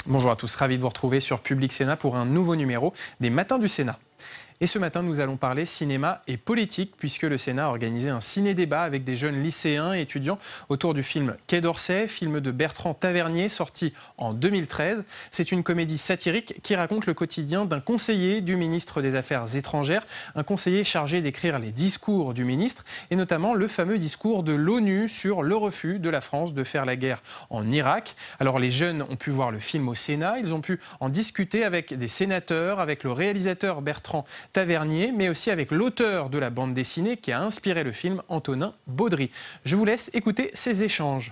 Bonjour à tous, ravi de vous retrouver sur Public Sénat pour un nouveau numéro des Matins du Sénat. Et ce matin, nous allons parler cinéma et politique, puisque le Sénat a organisé un ciné-débat avec des jeunes lycéens et étudiants autour du film Quai d'Orsay, film de Bertrand Tavernier, sorti en 2013. C'est une comédie satirique qui raconte le quotidien d'un conseiller du ministre des Affaires étrangères, un conseiller chargé d'écrire les discours du ministre, et notamment le fameux discours de l'ONU sur le refus de la France de faire la guerre en Irak. Alors les jeunes ont pu voir le film au Sénat, ils ont pu en discuter avec des sénateurs, avec le réalisateur Bertrand Tavernier, mais aussi avec l'auteur de la bande dessinée qui a inspiré le film, Antonin Baudry. Je vous laisse écouter ces échanges.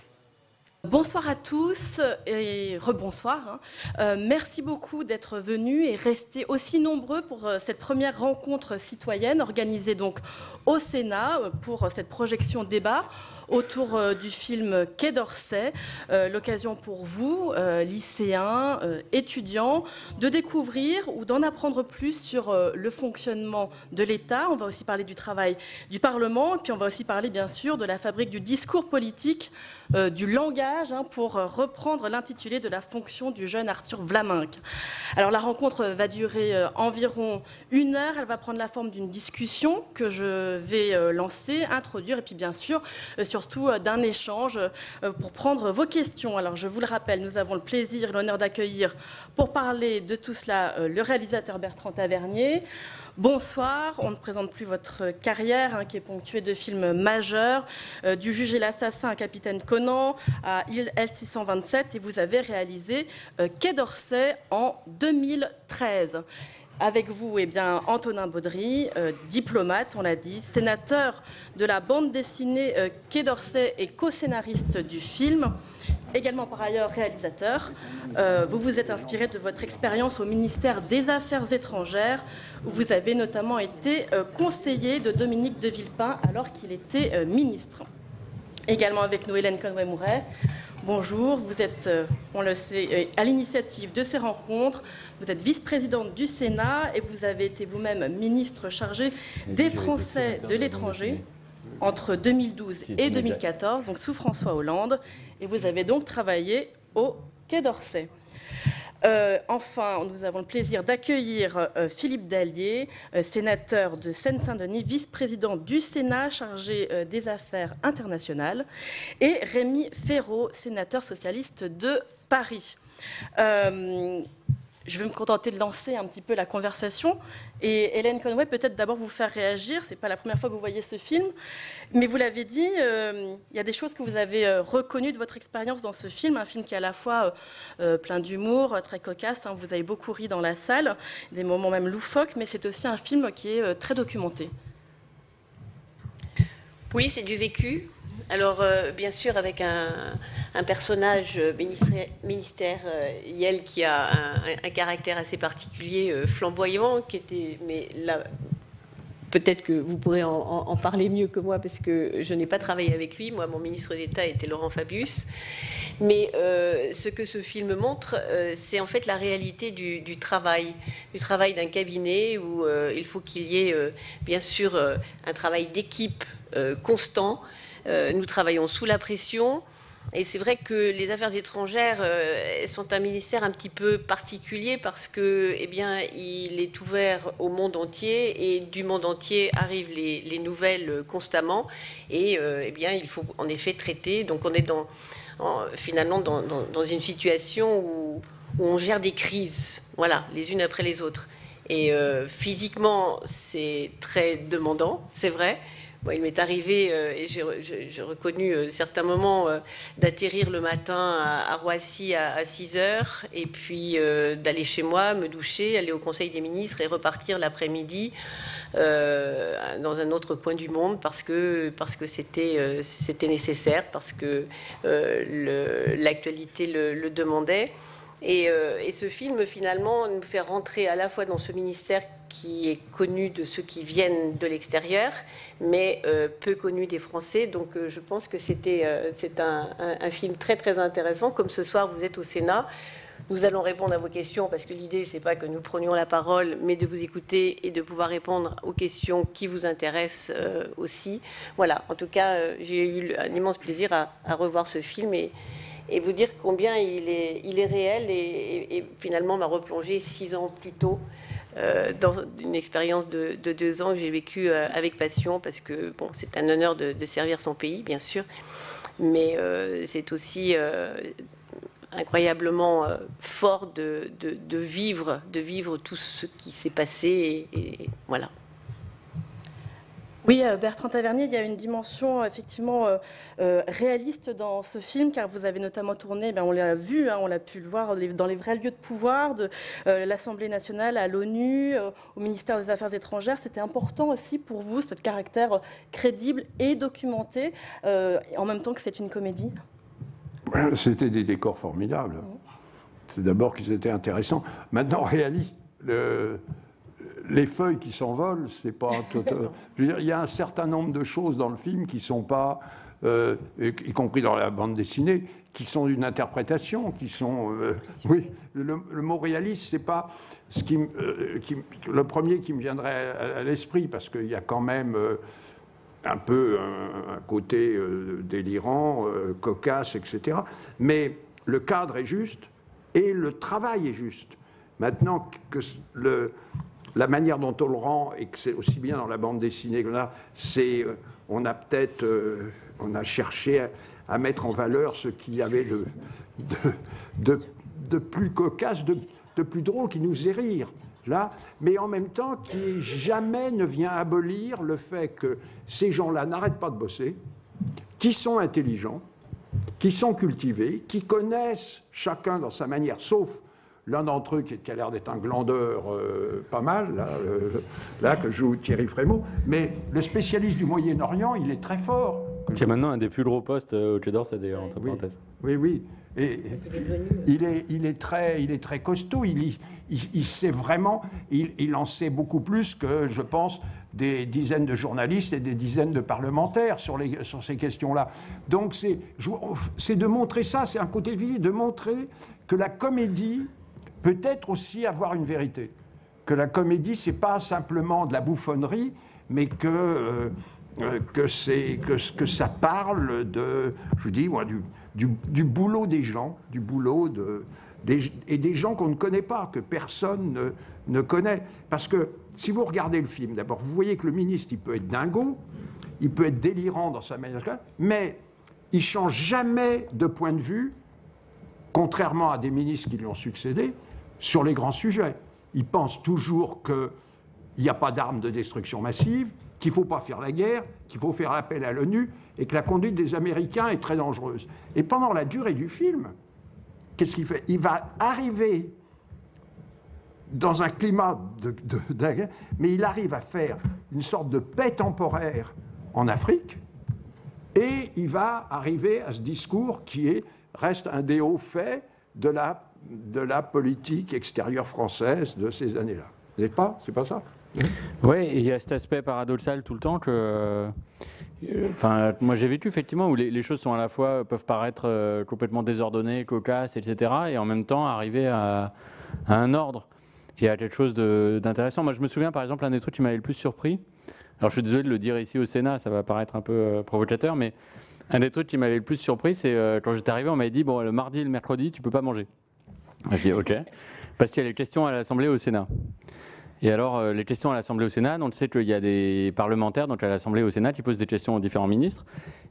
Bonsoir à tous et rebonsoir. Merci beaucoup d'être venus et restés aussi nombreux pour cette première rencontre citoyenne organisée donc au Sénat pour cette projection débat autour du film Quai d'Orsay. L'occasion pour vous, lycéens, étudiants, de découvrir ou d'en apprendre plus sur le fonctionnement de l'État. On va aussi parler du travail du Parlement, et puis on va aussi parler bien sûr de la fabrique du discours politique, du langage, pour reprendre l'intitulé de la fonction du jeune Arthur Vlaminck. Alors la rencontre va durer environ 1 heure, elle va prendre la forme d'une discussion que je vais lancer, introduire, et puis bien sûr, surtout d'un échange pour prendre vos questions. Alors je vous le rappelle, nous avons le plaisir et l'honneur d'accueillir pour parler de tout cela le réalisateur Bertrand Tavernier. Bonsoir, on ne présente plus votre carrière qui est ponctuée de films majeurs, du Juge et l'assassin à Capitaine Conan à L627, et vous avez réalisé Quai d'Orsay en 2013. Avec vous, Antonin Baudry, diplomate, on l'a dit, sénateur de la bande dessinée Quai d'Orsay et co-scénariste du film. Également par ailleurs réalisateur, vous vous êtes inspiré de votre expérience au ministère des Affaires étrangères, où vous avez notamment été conseiller de Dominique de Villepin alors qu'il était ministre. Également avec nous Hélène Conway-Mouret. Bonjour, vous êtes, on le sait, à l'initiative de ces rencontres. Vous êtes vice-présidente du Sénat et vous avez été vous-même ministre chargé des Français de l'étranger entre 2012 et 2014, donc sous François Hollande. Et vous avez donc travaillé au Quai d'Orsay. Enfin, nous avons le plaisir d'accueillir Philippe Dallier, sénateur de Seine-Saint-Denis, vice-président du Sénat chargé des affaires internationales, et Rémi Féraud, sénateur socialiste de Paris. Je vais me contenter de lancer un petit peu la conversation. Et Hélène Conway, peut-être d'abord vous faire réagir. Ce n'est pas la première fois que vous voyez ce film. Mais vous l'avez dit, il y a des choses que vous avez reconnues de votre expérience dans ce film. Un film qui est à la fois plein d'humour, très cocasse. Vous avez beaucoup ri dans la salle, des moments même loufoques. Mais c'est aussi un film qui est très documenté. Oui, c'est du vécu. Alors, bien sûr, avec un personnage ministériel qui a un caractère assez particulier, flamboyant, qui était, mais là, peut-être que vous pourrez en parler mieux que moi, parce que je n'ai pas travaillé avec lui. Moi, mon ministre d'État était Laurent Fabius. Mais ce que ce film montre, c'est en fait la réalité du travail d'un cabinet où il faut qu'il y ait, bien sûr, un travail d'équipe constant. Nous travaillons sous la pression. Et c'est vrai que les affaires étrangères sont un ministère un petit peu particulier parce que, il est ouvert au monde entier et du monde entier arrivent les nouvelles constamment. Et il faut en effet traiter. Donc on est finalement dans une situation où on gère des crises, voilà, les unes après les autres. Et physiquement, c'est très demandant, c'est vrai. Il m'est arrivé, et j'ai reconnu certains moments, d'atterrir le matin à Roissy à 6 heures, et puis d'aller chez moi, me doucher, aller au Conseil des ministres et repartir l'après-midi dans un autre coin du monde parce que c'était nécessaire, parce que l'actualité le demandait. Et ce film, finalement, nous fait rentrer à la fois dans ce ministère qui est connu de ceux qui viennent de l'extérieur, mais peu connu des Français. Donc je pense que c'est un film très très intéressant. Comme ce soir, vous êtes au Sénat. Nous allons répondre à vos questions parce que l'idée, c'est pas que nous prenions la parole, mais de vous écouter et de pouvoir répondre aux questions qui vous intéressent aussi. Voilà, en tout cas, j'ai eu un immense plaisir à revoir ce film et et vous dire combien il est réel et finalement m'a replongé 6 ans plus tôt dans une expérience de 2 ans que j'ai vécue avec passion, parce que bon, c'est un honneur de servir son pays, bien sûr, mais c'est aussi incroyablement fort de vivre tout ce qui s'est passé et voilà. Oui, Bertrand Tavernier, il y a une dimension effectivement réaliste dans ce film, car vous avez notamment tourné, on l'a vu, on l'a pu le voir dans les vrais lieux de pouvoir, de l'Assemblée nationale à l'ONU, au ministère des Affaires étrangères. C'était important aussi pour vous, ce caractère crédible et documenté, en même temps que c'est une comédie. C'était des décors formidables. C'est d'abord qu'ils étaient intéressants. Maintenant, réaliste, les feuilles qui s'envolent, c'est pas tout. Je veux dire, il y a un certain nombre de choses dans le film qui sont pas, y compris dans la bande dessinée, qui sont d'une interprétation, qui sont. Oui, le mot réaliste, c'est pas ce le premier qui me viendrait à l'esprit, parce qu'il y a quand même un peu un côté délirant, cocasse, etc. Mais le cadre est juste et le travail est juste. Maintenant que la manière dont on le rend, et que c'est aussi bien dans la bande dessinée que là, c'est on a cherché à mettre en valeur ce qu'il y avait de plus cocasse, de plus drôle, qui nous faisait rire. Là, mais en même temps, qui jamais ne vient abolir le fait que ces gens-là n'arrêtent pas de bosser, qui sont intelligents, qui sont cultivés, qui connaissent chacun dans sa manière, sauf l'un d'entre eux qui a l'air d'être un glandeur pas mal, là que joue Thierry Frémaux, mais le spécialiste du Moyen-Orient, il est très fort. Qui est maintenant un des plus gros postes au Quai d'Orsay, d'ailleurs, entre parenthèses. Oui, oui. Et il est très costaud. Il sait vraiment, il en sait beaucoup plus que, je pense, des dizaines de journalistes et des dizaines de parlementaires sur ces questions-là. Donc c'est de montrer ça, c'est un côté de vie, de montrer que la comédie peut être aussi avoir une vérité. Que la comédie, c'est pas simplement de la bouffonnerie, mais que ça parle de, je dis moi, du boulot des gens, du boulot et des gens qu'on ne connaît pas, que personne ne connaît. Parce que si vous regardez le film, d'abord, vous voyez que le ministre, il peut être dingo, il peut être délirant dans sa manière, mais il ne change jamais de point de vue, contrairement à des ministres qui lui ont succédé, sur les grands sujets. Il pense toujours qu'il n'y a pas d'armes de destruction massive, qu'il ne faut pas faire la guerre, qu'il faut faire appel à l'ONU, et que la conduite des Américains est très dangereuse. Et pendant la durée du film, qu'est-ce qu'il fait? Il va arriver dans un climat de guerre, mais il arrive à faire une sorte de paix temporaire en Afrique, et il va arriver à ce discours qui reste un des hauts faits de la politique extérieure française de ces années-là. C'est pas ça? Oui, et il y a cet aspect paradoxal tout le temps que... moi j'ai vécu effectivement où les choses sont à la fois, peuvent paraître complètement désordonnées, cocasses, etc. et en même temps arriver à un ordre et à quelque chose d'intéressant. Moi je me souviens par exemple, un des trucs qui m'avait le plus surpris, alors je suis désolé de le dire ici au Sénat, ça va paraître un peu provocateur, mais un des trucs qui m'avait le plus surpris, c'est quand j'étais arrivé, on m'avait dit, bon, le mardi et le mercredi, tu peux pas manger. Je dis, ok, parce qu'il y a les questions à l'Assemblée au Sénat. Et alors, les questions à l'Assemblée au Sénat, donc, tu sais qu'il y a des parlementaires donc à l'Assemblée au Sénat qui posent des questions aux différents ministres.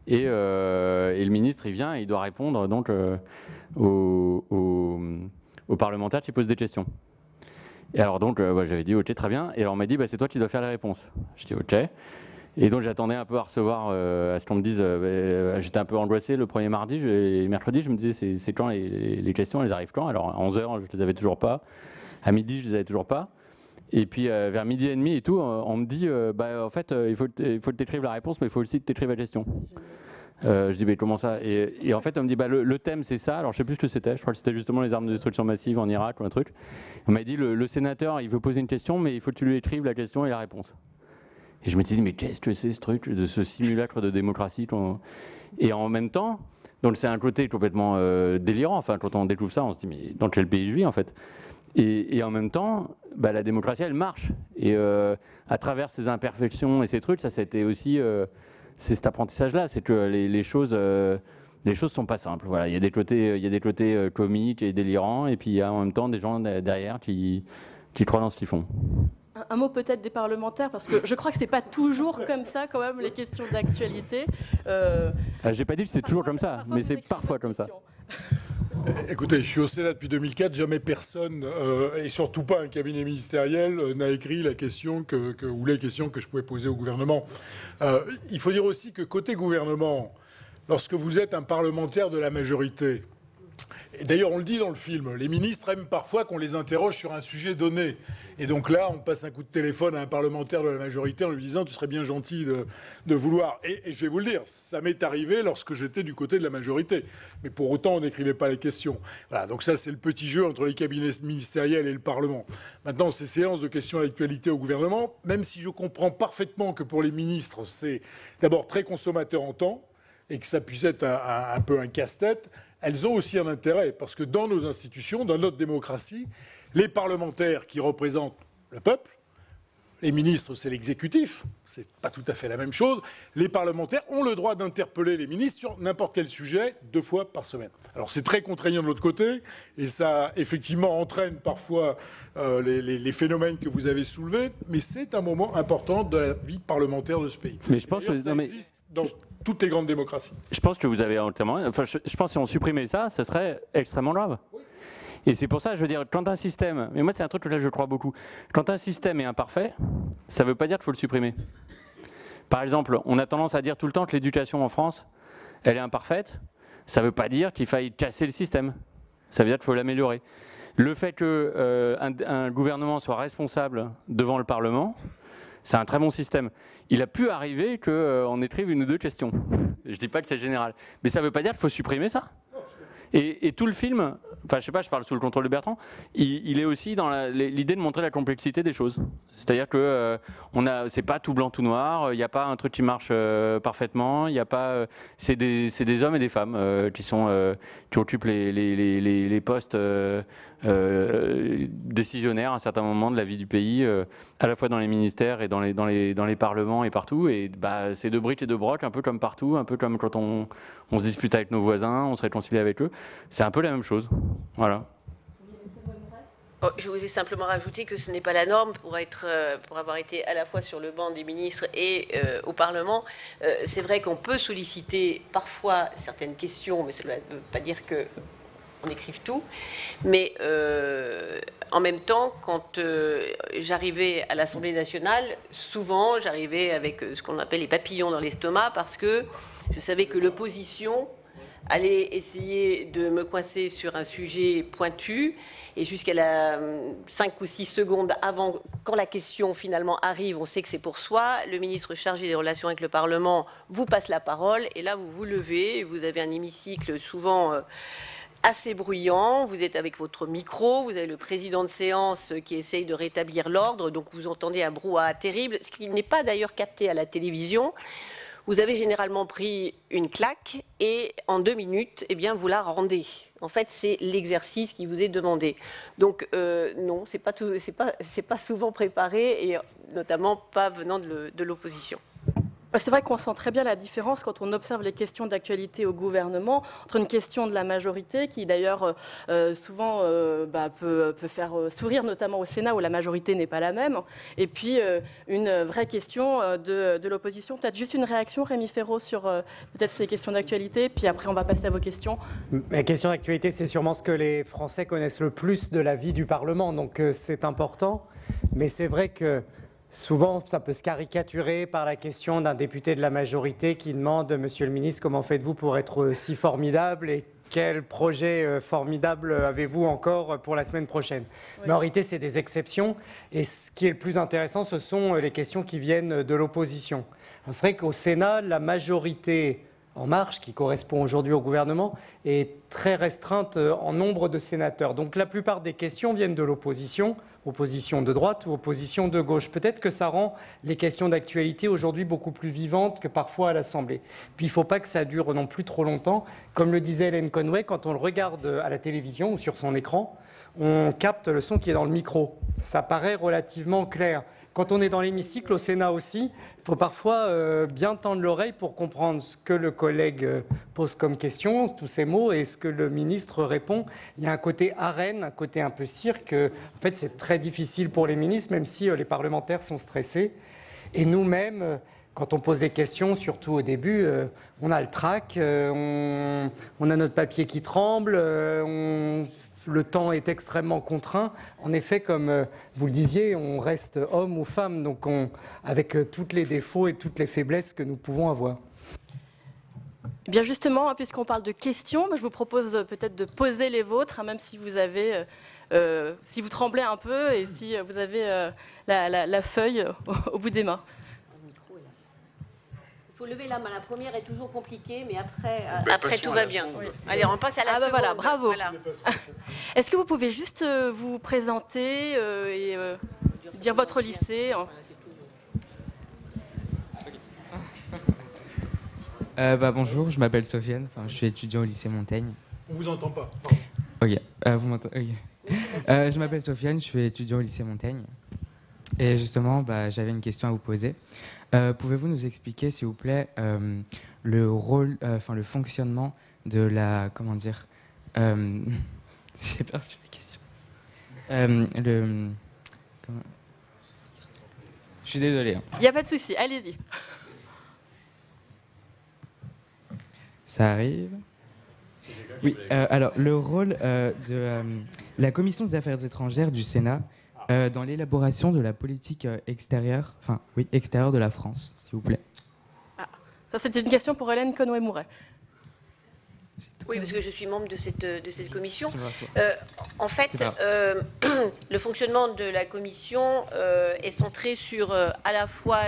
Et le ministre, il vient et il doit répondre donc, aux parlementaires qui posent des questions. Et alors, donc, j'avais dit, ok, très bien. Et alors, on m'a dit, c'est toi qui dois faire les réponses. Je dis, ok. Et donc, j'attendais un peu à recevoir, à ce qu'on me dise. J'étais un peu angoissé le premier mardi. Et mercredi, je me disais, c'est quand les questions, elles arrivent quand? Alors, à 11h, je les avais toujours pas. À midi, je les avais toujours pas. Et puis vers midi et demi et tout, on me dit, en fait, il faut que tu écrives la réponse, mais il faut aussi que tu écrives la question. Je dis, mais comment ça? Et en fait, on me dit, le thème, c'est ça. Alors, je sais plus ce que c'était. Je crois que c'était justement les armes de destruction massive en Irak ou un truc. On m'a dit, le sénateur, il veut poser une question, mais il faut que tu lui écrives la question et la réponse. Et je me suis dit, mais qu'est-ce que c'est ce truc, de ce simulacre de démocratie? Et en même temps, donc c'est un côté complètement délirant. Enfin, quand on découvre ça, on se dit, mais dans quel pays je vis, en fait? Et en même temps, la démocratie, elle marche. Et à travers ces imperfections et ces trucs, ça a été aussi c'est cet apprentissage-là, c'est que les choses les choses sont pas simples. Voilà, il y a des côtés comiques et délirants, et puis il y a en même temps des gens derrière qui croient dans ce qu'ils font. Un mot peut-être des parlementaires, parce que je crois que c'est pas toujours comme ça quand même les questions d'actualité. J'ai pas dit que c'est toujours comme ça, mais c'est parfois comme ça. Écoutez, je suis au Sénat depuis 2004, jamais personne, et surtout pas un cabinet ministériel, n'a écrit la question ou les questions que je pouvais poser au gouvernement. Il faut dire aussi que côté gouvernement, lorsque vous êtes un parlementaire de la majorité, et d'ailleurs on le dit dans le film, les ministres aiment parfois qu'on les interroge sur un sujet donné. Et donc là, on passe un coup de téléphone à un parlementaire de la majorité en lui disant « tu serais bien gentil de vouloir ». Et je vais vous le dire, ça m'est arrivé lorsque j'étais du côté de la majorité. Mais pour autant, on n'écrivait pas les questions. Voilà, donc ça, c'est le petit jeu entre les cabinets ministériels et le Parlement. Maintenant, ces séances de questions à l'actualité au gouvernement, même si je comprends parfaitement que pour les ministres, c'est d'abord très consommateur en temps et que ça puisse être un peu un casse-tête, elles ont aussi un intérêt, parce que dans nos institutions, dans notre démocratie, les parlementaires qui représentent le peuple, les ministres, c'est l'exécutif, c'est pas tout à fait la même chose, les parlementaires ont le droit d'interpeller les ministres sur n'importe quel sujet 2 fois par semaine. Alors c'est très contraignant de l'autre côté, et ça effectivement entraîne parfois les phénomènes que vous avez soulevés, mais c'est un moment important de la vie parlementaire de ce pays. Mais je pense que ça existe dans toutes les grandes démocraties. Je pense que vous avez entièrement. Enfin, je pense que si on supprimait ça, ça serait extrêmement grave. Oui. Et c'est pour ça, je veux dire, quand un système, mais moi c'est un truc que là je crois beaucoup, quand un système est imparfait, ça ne veut pas dire qu'il faut le supprimer. Par exemple, on a tendance à dire tout le temps que l'éducation en France, elle est imparfaite, ça ne veut pas dire qu'il faille casser le système, ça veut dire qu'il faut l'améliorer. Le fait qu'un gouvernement soit responsable devant le Parlement, c'est un très bon système. Il a pu arriver qu'on écrive 1 ou 2 questions. Je ne dis pas que c'est général, mais ça ne veut pas dire qu'il faut supprimer ça. Et tout le film, enfin je sais pas, je parle sous le contrôle de Bertrand, il est aussi dans l'idée de montrer la complexité des choses. C'est-à-dire que c'est pas tout blanc tout noir, il n'y a pas un truc qui marche parfaitement, il y a pas, c'est des hommes et des femmes qui occupent les postes décisionnaires à un certain moment de la vie du pays, à la fois dans les ministères et dans les parlements et partout. Et bah, c'est de briques et de broc, un peu comme partout, un peu comme quand on se dispute avec nos voisins, on se réconcilie avec eux. C'est un peu la même chose. Voilà. Je vous ai simplement rajouté que ce n'est pas la norme pour avoir été à la fois sur le banc des ministres et au Parlement. C'est vrai qu'on peut solliciter parfois certaines questions, mais ça ne veut pas dire qu'on écrive tout. Mais en même temps, quand j'arrivais à l'Assemblée nationale, souvent j'arrivais avec ce qu'on appelle les papillons dans l'estomac, parce que je savais que l'opposition allait essayer de me coincer sur un sujet pointu, et jusqu'à la 5 ou 6 secondes avant, quand la question finalement arrive, on sait que c'est pour soi, le ministre chargé des relations avec le Parlement vous passe la parole, et là vous vous levez, vous avez un hémicycle souvent assez bruyant, vous êtes avec votre micro, vous avez le président de séance qui essaye de rétablir l'ordre, donc vous entendez un brouhaha terrible, ce qui n'est pas d'ailleurs capté à la télévision. Vous avez généralement pris une claque et en 2 minutes, eh bien, vous la rendez. En fait, c'est l'exercice qui vous est demandé. Donc, non, c'est pas souvent préparé, et notamment pas venant de l'opposition. C'est vrai qu'on sent très bien la différence quand on observe les questions d'actualité au gouvernement entre une question de la majorité qui d'ailleurs souvent peut faire sourire, notamment au Sénat où la majorité n'est pas la même, et puis une vraie question de l'opposition. Peut-être juste une réaction, Rémi Féraud, sur peut-être ces questions d'actualité, puis après on va passer à vos questions. La question d'actualité, c'est sûrement ce que les Français connaissent le plus de la vie du Parlement, donc c'est important, mais c'est vrai que souvent, ça peut se caricaturer par la question d'un député de la majorité qui demande « Monsieur le ministre, comment faites-vous pour être si formidable et quel projet formidable avez-vous encore pour la semaine prochaine ?» Oui. Mais en réalité, c'est des exceptions. Et ce qui est le plus intéressant, ce sont les questions qui viennent de l'opposition. C'est vrai qu'au Sénat, la majorité En Marche, qui correspond aujourd'hui au gouvernement, est très restreinte en nombre de sénateurs. Donc la plupart des questions viennent de l'opposition, opposition de droite ou opposition de gauche. Peut-être que ça rend les questions d'actualité aujourd'hui beaucoup plus vivantes que parfois à l'Assemblée. Puis il ne faut pas que ça dure non plus trop longtemps. Comme le disait Hélène Conway, quand on le regarde à la télévision ou sur son écran, on capte le son qui est dans le micro. Ça paraît relativement clair. quand on est dans l'hémicycle, au Sénat aussi, il faut parfois bien tendre l'oreille pour comprendre ce que le collègue pose comme question, tous ces mots, et ce que le ministre répond. Il y a un côté arène, un côté un peu cirque. En fait, c'est très difficile pour les ministres, même si les parlementaires sont stressés. Et nous-mêmes, quand on pose des questions, surtout au début, on a le trac, on a notre papier qui tremble, le temps est extrêmement contraint. En effet, comme vous le disiez, on reste homme ou femme, donc avec tous les défauts et toutes les faiblesses que nous pouvons avoir. Eh bien justement, puisqu'on parle de questions, je vous propose peut-être de poser les vôtres, même si vous avez, si vous tremblez un peu et si vous avez la feuille au bout des mains. Il faut lever la main. La première est toujours compliquée, mais après tout va bien. Oui. Allez, on passe à la seconde. Voilà, bravo. Voilà. Est-ce que vous pouvez juste vous présenter et dire votre lycée Bonjour, je m'appelle Sofiane, je suis étudiant au lycée Montaigne. On vous entend pas. Ok, vous m'entendez? Ok. Je m'appelle Sofiane, je suis étudiant au lycée Montaigne. Et justement, j'avais une question à vous poser. Pouvez-vous nous expliquer, s'il vous plaît, le rôle, le fonctionnement de la, j'ai perdu la question. Je suis désolé. Il n'y a pas de souci, allez-y. Ça arrive. Oui, alors le rôle de la Commission des affaires étrangères du Sénat dans l'élaboration de la politique extérieure, extérieure de la France, s'il vous plaît. Ah, ça c'était une question pour Hélène Conway-Mouret. Oui, parce que je suis membre de cette commission. En fait, le fonctionnement de la commission est centré sur à la fois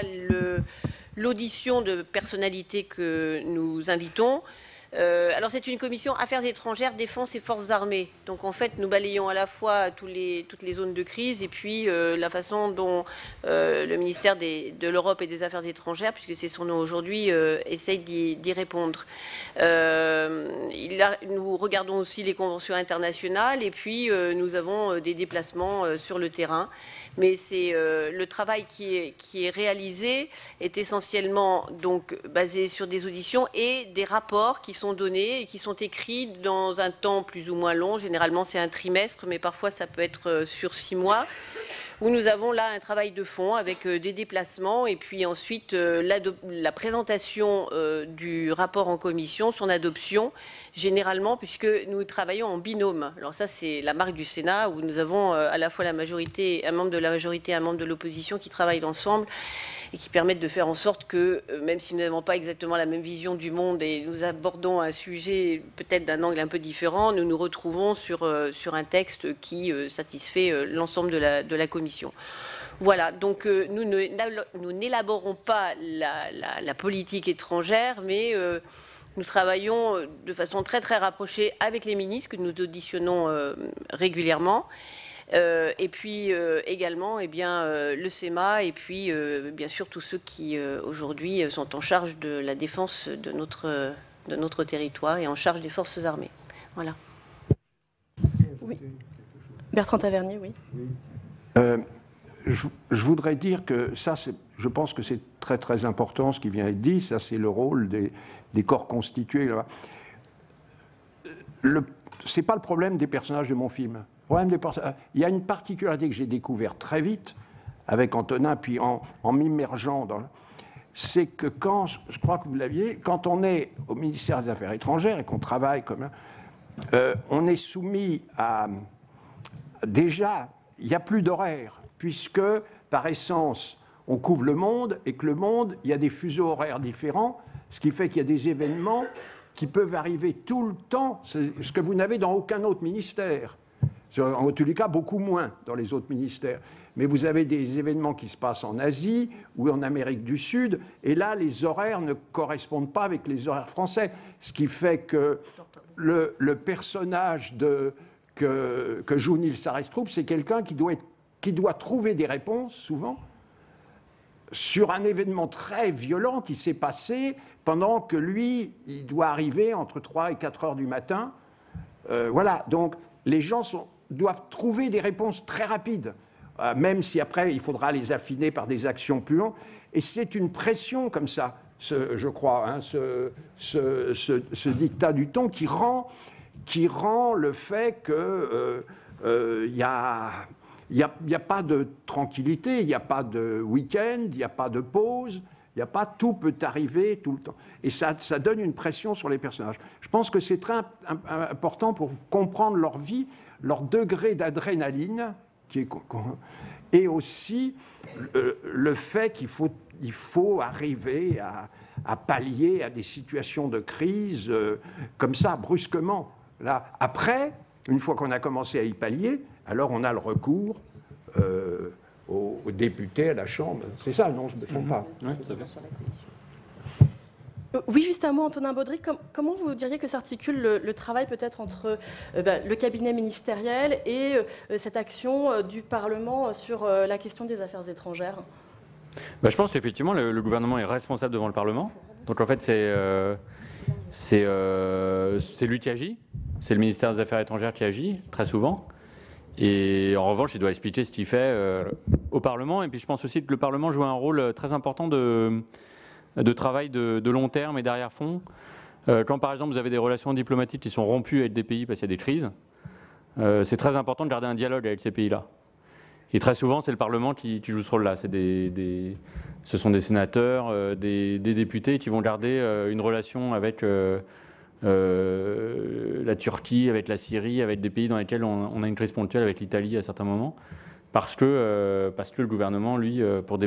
l'audition de personnalités que nous invitons. Alors c'est une commission Affaires étrangères, Défense et Forces armées. Donc en fait nous balayons à la fois toutes les zones de crise et puis la façon dont le ministère de l'Europe et des Affaires étrangères, puisque c'est son nom aujourd'hui, essaye d'y répondre. Nous regardons aussi les conventions internationales et puis nous avons des déplacements sur le terrain. Mais c'est le travail qui est réalisé est essentiellement donc basé sur des auditions et des rapports qui sont donnés et qui sont écrits dans un temps plus ou moins long. Généralement, c'est un trimestre, mais parfois ça peut être sur 6 mois. Où nous avons là un travail de fond avec des déplacements et puis ensuite la présentation du rapport en commission, son adoption, généralement, puisque nous travaillons en binôme. Alors ça, c'est la marque du Sénat, où nous avons à la fois la majorité, un membre de la majorité et un membre de l'opposition qui travaillent ensemble et qui permettent de faire en sorte que, même si nous n'avons pas exactement la même vision du monde et nous abordons un sujet peut-être d'un angle un peu différent, nous nous retrouvons sur un texte qui satisfait l'ensemble de la commission. Voilà, donc nous n'élaborons pas la politique étrangère, mais nous travaillons de façon très très rapprochée avec les ministres que nous auditionnons régulièrement. Et puis également le SEMA et puis bien sûr tous ceux qui aujourd'hui sont en charge de la défense de notre territoire et en charge des forces armées. Voilà. Oui. Bertrand Tavernier, oui. Je voudrais dire que ça, je pense que c'est très très important ce qui vient d'être dit. Ça, c'est le rôle des corps constitués. C'est pas le problème des personnages de mon film. Il y a une particularité que j'ai découverte très vite avec Antonin, puis en m'immergeant dans... C'est que quand, je crois que vous l'aviez, quand on est au ministère des Affaires étrangères et qu'on travaille comme... on est soumis à... Déjà, il n'y a plus d'horaire, puisque, par essence, on couvre le monde, et que le monde, il y a des fuseaux horaires différents, ce qui fait qu'il y a des événements qui peuvent arriver tout le temps, ce que vous n'avez dans aucun autre ministère. En tous les cas, beaucoup moins dans les autres ministères. Mais vous avez des événements qui se passent en Asie ou en Amérique du Sud, et là, les horaires ne correspondent pas avec les horaires français. Ce qui fait que le personnage que joue Nils Arestrup, c'est quelqu'un qui doit trouver des réponses, souvent, sur un événement très violent qui s'est passé pendant que lui, il doit arriver entre 3 et 4 heures du matin. Voilà, donc les gens doivent trouver des réponses très rapides. même si après il faudra les affiner par des actions plus longues. Et c'est une pression comme ça, je crois, hein, ce dictat du ton qui rend le fait que il n'y a pas de tranquillité, il n'y a pas de week-end, il n'y a pas de pause, il n'y a pas tout peut arriver tout le temps. Et ça donne une pression sur les personnages. Je pense que c'est très important pour comprendre leur vie, leur degré d'adrénaline, et aussi le fait qu'il faut arriver à pallier à des situations de crise comme ça, brusquement. Là, après, une fois qu'on a commencé à y pallier, alors on a le recours aux députés à la Chambre. C'est ça, non, je ne me trompe pas. Ouais, tout à fait. Oui, juste un mot, Antonin Baudry. Comment vous diriez que s'articule le travail peut-être entre le cabinet ministériel et cette action du Parlement sur la question des affaires étrangères ? Je pense qu'effectivement, le gouvernement est responsable devant le Parlement. Donc en fait, c'est lui qui agit. C'est le ministère des Affaires étrangères qui agit, très souvent. Et en revanche, il doit expliquer ce qu'il fait au Parlement. Et puis je pense aussi que le Parlement joue un rôle très important de travail de long terme et d'arrière-fond. Quand par exemple vous avez des relations diplomatiques qui sont rompues avec des pays parce qu'il y a des crises, c'est très important de garder un dialogue avec ces pays-là. Et très souvent, c'est le Parlement qui joue ce rôle-là. Ce sont des sénateurs, des députés qui vont garder une relation avec la Turquie, avec la Syrie, avec des pays dans lesquels on a une crise ponctuelle, avec l'Italie à certains moments, parce que le gouvernement, lui, pour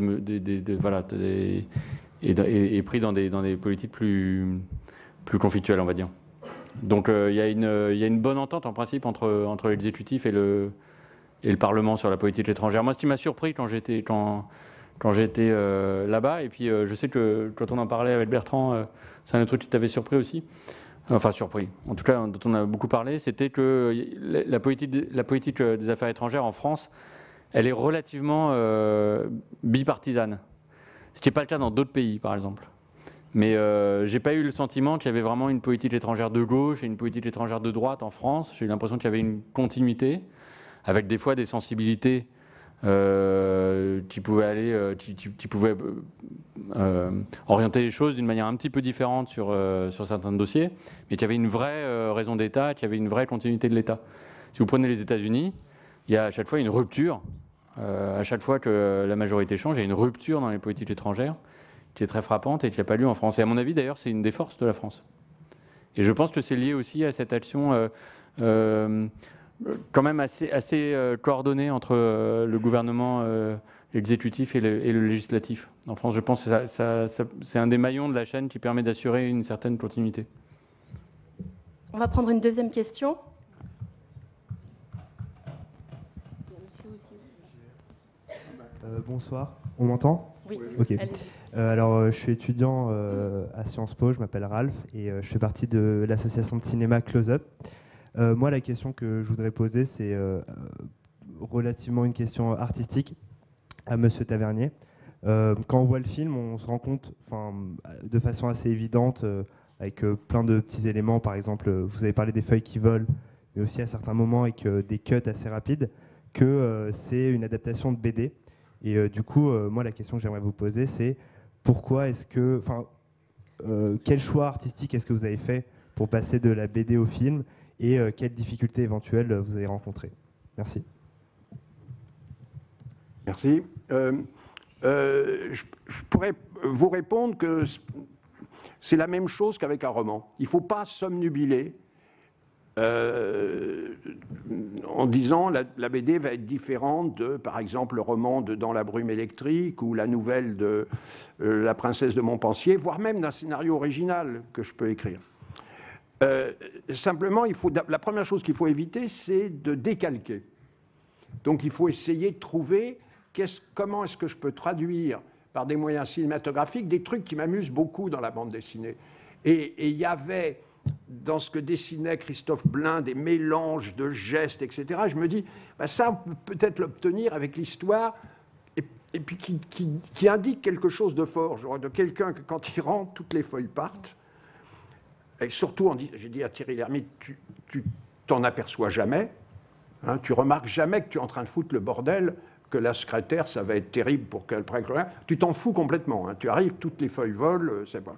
est pris dans des politiques plus conflictuelles, on va dire. Donc il y a une bonne entente en principe entre l'exécutif et le Parlement sur la politique étrangère. Moi, ce qui m'a surpris quand j'étais là-bas, et puis je sais que quand on en parlait avec Bertrand, c'est un autre truc qui t'avait surpris aussi. Enfin, surpris. En tout cas, dont on a beaucoup parlé, c'était que la politique des affaires étrangères en France, elle est relativement bipartisane. Ce qui n'est pas le cas dans d'autres pays, par exemple. Mais j'ai pas eu le sentiment qu'il y avait vraiment une politique étrangère de gauche et une politique étrangère de droite en France. J'ai eu l'impression qu'il y avait une continuité, avec des fois des sensibilités qui pouvaient orienter les choses d'une manière un petit peu différente sur certains dossiers, mais qu'il y avait une vraie raison d'État, qu'il y avait une vraie continuité de l'État. Si vous prenez les États-Unis, il y a à chaque fois une rupture. À chaque fois que la majorité change, il y a une rupture dans les politiques étrangères qui est très frappante et qui n'a pas lieu en France. Et à mon avis, d'ailleurs, c'est une des forces de la France. Et je pense que c'est lié aussi à cette action quand même assez coordonnée entre le gouvernement, l'exécutif et le législatif. En France, je pense que c'est un des maillons de la chaîne qui permet d'assurer une certaine continuité. On va prendre une deuxième question. Bonsoir, on m'entend ? Oui, ok. Alors, je suis étudiant à Sciences Po, je m'appelle Ralph et je fais partie de l'association de cinéma Close Up. Moi, la question que je voudrais poser, c'est relativement une question artistique à Monsieur Tavernier. Quand on voit le film, on se rend compte de façon assez évidente, avec plein de petits éléments, par exemple, vous avez parlé des feuilles qui volent, mais aussi à certains moments avec des cuts assez rapides, que c'est une adaptation de BD. Et du coup, moi, la question que j'aimerais vous poser, c'est pourquoi est-ce que, quel choix artistique est-ce que vous avez fait pour passer de la BD au film et quelles difficultés éventuelles vous avez rencontrées ? Merci. Merci. Je pourrais vous répondre que c'est la même chose qu'avec un roman. Il ne faut pas somnubiler en disant la BD va être différente de, par exemple, le roman de Dans la brume électrique ou la nouvelle de La princesse de Montpensier, voire même d'un scénario original que je peux écrire. Simplement, la première chose qu'il faut éviter, c'est de décalquer. Donc il faut essayer de trouver comment est-ce que je peux traduire par des moyens cinématographiques des trucs qui m'amusent beaucoup dans la bande dessinée. Et il y avait dans ce que dessinait Christophe Blain des mélanges de gestes, etc. Je me dis, ça, on peut peut-être l'obtenir avec l'histoire, et puis qui indique quelque chose de fort, genre de quelqu'un que quand il rentre, toutes les feuilles partent. Et surtout, j'ai dit à Thierry Lhermitte, tu t'en aperçois jamais, hein, tu remarques jamais que tu es en train de foutre le bordel que la secrétaire, ça va être terrible pour qu'elle prenne rien. Tu t'en fous complètement. Hein. Tu arrives, toutes les feuilles volent, c'est pas.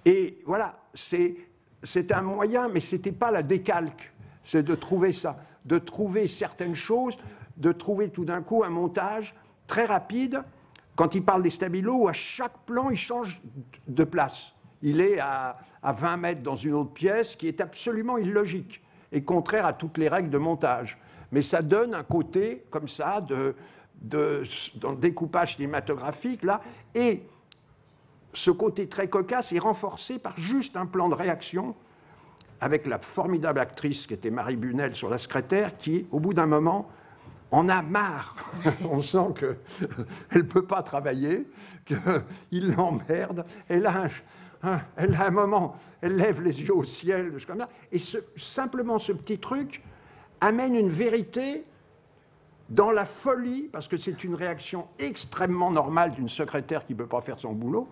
Et voilà, c'est un moyen, mais c'était pas la décalque. C'est de trouver ça, de trouver certaines choses, de trouver tout d'un coup un montage très rapide. Quand il parle des stabilos, où à chaque plan, il change de place. Il est à 20 mètres dans une autre pièce, qui est absolument illogique et contraire à toutes les règles de montage. Mais ça donne un côté, comme ça, dans le découpage cinématographique, là, et ce côté très cocasse est renforcé par juste un plan de réaction avec la formidable actrice qui était Marie Bunel sur la secrétaire, qui, au bout d'un moment, en a marre. On sent qu'elle ne peut pas travailler, qu'il l'emmerde. Elle a un moment, elle lève les yeux au ciel, comme ça, et simplement ce petit truc amène une vérité dans la folie, parce que c'est une réaction extrêmement normale d'une secrétaire qui ne peut pas faire son boulot,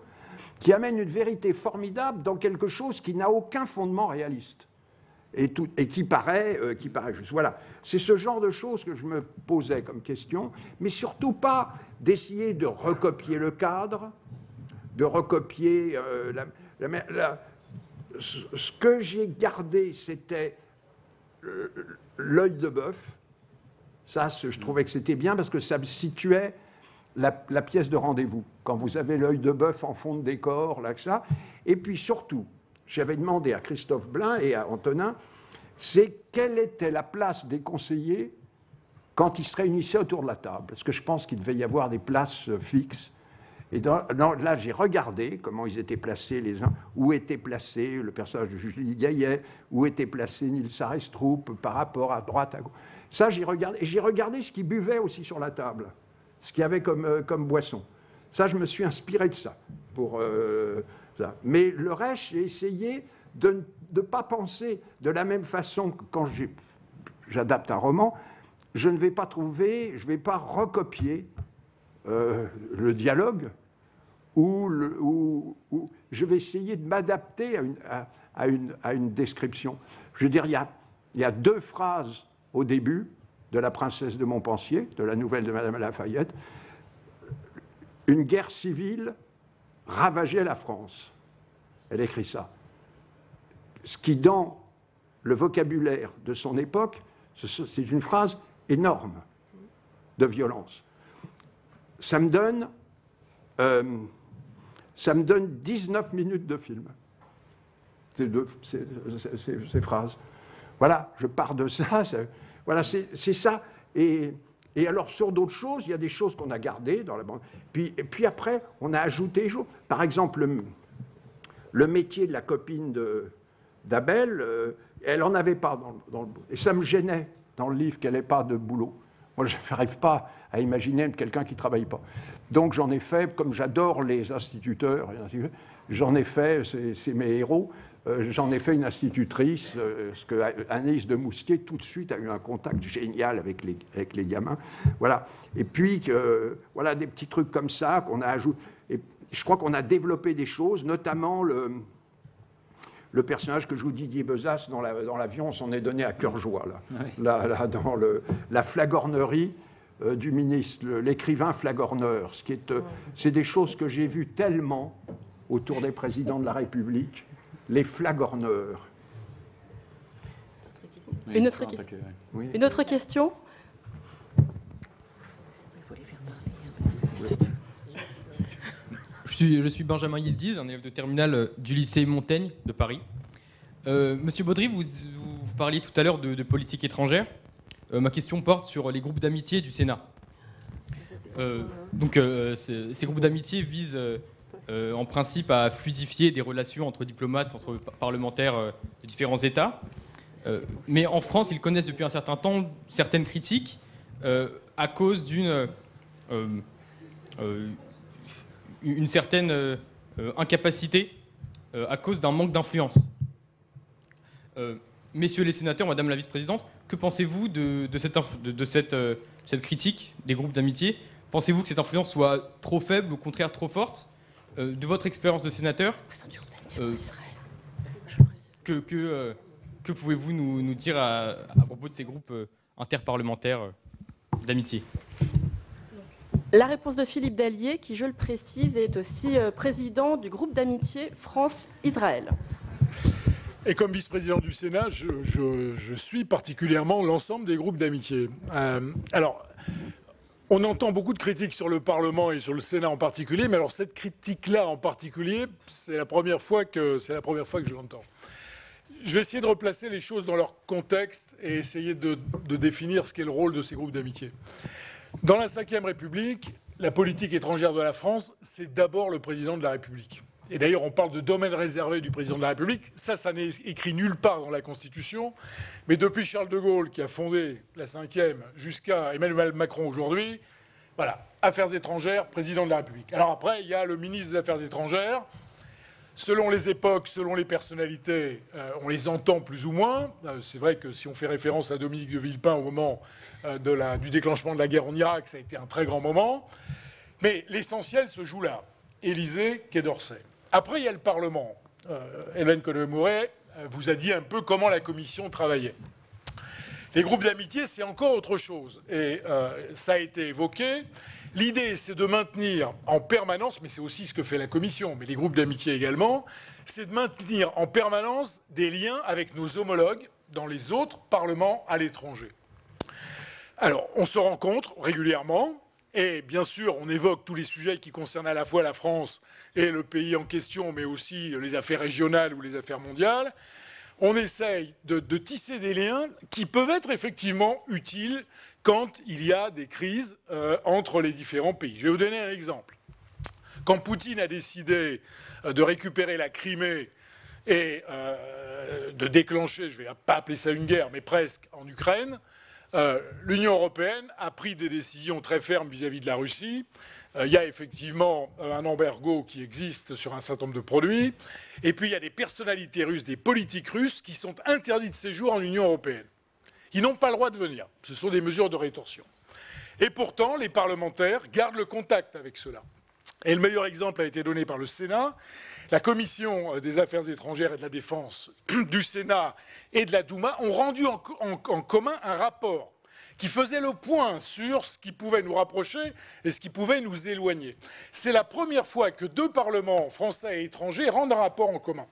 qui amène une vérité formidable dans quelque chose qui n'a aucun fondement réaliste et qui paraît juste. Voilà, c'est ce genre de choses que je me posais comme question, mais surtout pas d'essayer de recopier le cadre, de recopier ce que j'ai gardé, c'était l'œil de bœuf. Ça, je trouvais que c'était bien parce que ça me situait la pièce de rendez-vous. Quand vous avez l'œil de bœuf en fond de décor, là, que ça. Et puis surtout, j'avais demandé à Christophe Blain et à Antonin, c'est quelle était la place des conseillers quand ils se réunissaient autour de la table. Parce que je pense qu'il devait y avoir des places fixes. Et là, j'ai regardé comment ils étaient placés les uns, où était placé le personnage de Julie Gaillet, où était placé Nils Arestrup par rapport à droite, à gauche. Ça, j'ai regardé. Et j'ai regardé ce qu'ils buvaient aussi sur la table, ce qu'il y avait comme boisson. Ça, je me suis inspiré de ça. Ça. Mais le reste, j'ai essayé de ne pas penser de la même façon que quand j'adapte un roman. Je ne vais pas recopier le dialogue, ou je vais essayer de m'adapter à une description. Je veux dire, il y a 2 phrases au début de La Princesse de Montpensier, de la nouvelle de Madame Lafayette. Une guerre civile ravageait la France. Elle écrit ça. Ce qui, dans le vocabulaire de son époque, c'est une phrase énorme de violence. Ça me donne 19 minutes de film, ces phrases. Voilà, je pars de ça. Voilà, c'est ça. Et alors, sur d'autres choses, il y a des choses qu'on a gardées dans la bande. Et puis après, on a ajouté des choses. Par exemple, le métier de la copine d'Abel, elle n'en avait pas dans le boulot. Et ça me gênait dans le livre qu'elle n'ait pas de boulot. Moi, je n'arrive pas à imaginer quelqu'un qui ne travaille pas. Donc, j'en ai fait, comme j'adore les instituteurs, j'en ai fait, c'est mes héros, j'en ai fait une institutrice, parce que Anaïs de Moustier, tout de suite, a eu un contact génial avec les gamins. Voilà. Et puis, voilà, des petits trucs comme ça qu'on a ajouté. Et je crois qu'on a développé des choses, notamment le personnage que joue Didier Bezas dans l'avion, on s'en est donné à cœur joie, là. Oui. Là, dans la flagornerie du ministre, l'écrivain flagorneur. C'est des choses que j'ai vues tellement autour des présidents de la République, les flagorneurs. Une autre question ? Je suis Benjamin Yildiz, un élève de terminale du lycée Montaigne de Paris. Monsieur Baudry, vous parliez tout à l'heure de politique étrangère. Ma question porte sur les groupes d'amitié du Sénat. Ces groupes d'amitié visent en principe à fluidifier des relations entre diplomates, entre parlementaires de différents États. Mais en France, ils connaissent depuis un certain temps certaines critiques à cause une certaine incapacité à cause d'un manque d'influence. Messieurs les sénateurs, Madame la vice-présidente, que pensez-vous de cette critique des groupes d'amitié ? Pensez-vous que cette influence soit trop faible ou au contraire trop forte ? De votre expérience de sénateur, que pouvez-vous nous dire à propos de ces groupes interparlementaires d'amitié ? La réponse de Philippe Dallier, qui, je le précise, est aussi président du groupe d'amitié France-Israël. Et comme vice-président du Sénat, je suis particulièrement l'ensemble des groupes d'amitié. Alors, on entend beaucoup de critiques sur le Parlement et sur le Sénat en particulier, mais alors cette critique-là en particulier, c'est la première fois que je l'entends. Je vais essayer de replacer les choses dans leur contexte et essayer de définir ce qu'est le rôle de ces groupes d'amitié. Dans la Ve République, la politique étrangère de la France, c'est d'abord le président de la République. Et d'ailleurs, on parle de domaine réservé du président de la République. Ça n'est écrit nulle part dans la Constitution. Mais depuis Charles de Gaulle, qui a fondé la Ve, jusqu'à Emmanuel Macron aujourd'hui, voilà, affaires étrangères, président de la République. Alors après, il y a le ministre des Affaires étrangères. Selon les époques, selon les personnalités, on les entend plus ou moins. C'est vrai que si on fait référence à Dominique de Villepin au moment du déclenchement de la guerre en Irak, ça a été un très grand moment. Mais l'essentiel se joue là. Élysée, Quai d'Orsay. Après, il y a le Parlement. Hélène Conway-Mouret vous a dit un peu comment la Commission travaillait. Les groupes d'amitié, c'est encore autre chose. Et ça a été évoqué. L'idée, c'est de maintenir en permanence, mais c'est aussi ce que fait la Commission, mais les groupes d'amitié également, c'est de maintenir en permanence des liens avec nos homologues dans les autres parlements à l'étranger. Alors, on se rencontre régulièrement. Et bien sûr, on évoque tous les sujets qui concernent à la fois la France et le pays en question, mais aussi les affaires régionales ou les affaires mondiales. On essaye de tisser des liens qui peuvent être effectivement utiles quand il y a des crises entre les différents pays. Je vais vous donner un exemple. Quand Poutine a décidé de récupérer la Crimée et de déclencher, je ne vais pas appeler ça une guerre, mais presque, en Ukraine, l'Union européenne a pris des décisions très fermes vis-à-vis de la Russie. Il y a effectivement un embargo qui existe sur un certain nombre de produits. Et puis il y a des personnalités russes, des politiques russes qui sont interdits de séjour en Union européenne. Ils n'ont pas le droit de venir. Ce sont des mesures de rétorsion. Et pourtant, les parlementaires gardent le contact avec ceux-là. Et le meilleur exemple a été donné par le Sénat. La Commission des Affaires étrangères et de la Défense du Sénat et de la Douma ont rendu en commun un rapport qui faisait le point sur ce qui pouvait nous rapprocher et ce qui pouvait nous éloigner. C'est la première fois que deux parlements français et étrangers rendent un rapport en commun.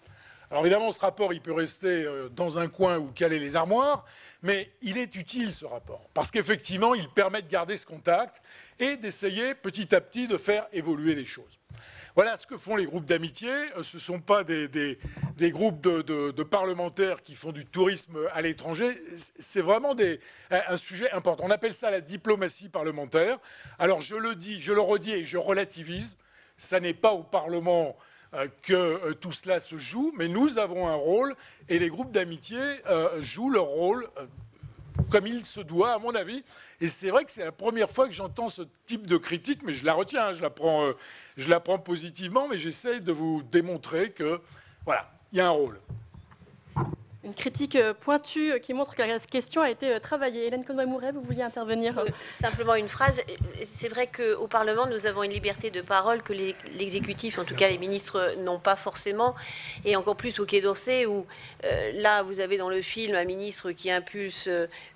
Alors évidemment, ce rapport, il peut rester dans un coin ou caler les armoires, mais il est utile, ce rapport, parce qu'effectivement, il permet de garder ce contact et d'essayer petit à petit de faire évoluer les choses. Voilà ce que font les groupes d'amitié. Ce ne sont pas des groupes de parlementaires qui font du tourisme à l'étranger. C'est vraiment un sujet important. On appelle ça la diplomatie parlementaire. Alors je le dis, je le redis et je relativise. Ça n'est pas au Parlement que tout cela se joue, mais nous avons un rôle et les groupes d'amitié jouent leur rôle comme il se doit, à mon avis. Et c'est vrai que c'est la première fois que j'entends ce type de critique, mais je la retiens, je la prends positivement, mais j'essaye de vous démontrer que, voilà, il y a un rôle. Une critique pointue qui montre que la question a été travaillée. Hélène Conway-Mouret, vous vouliez intervenir ? Simplement une phrase. C'est vrai qu'au Parlement, nous avons une liberté de parole que l'exécutif, en tout cas les ministres, n'ont pas forcément. Et encore plus au Quai d'Orsay, où là, vous avez dans le film un ministre qui impulse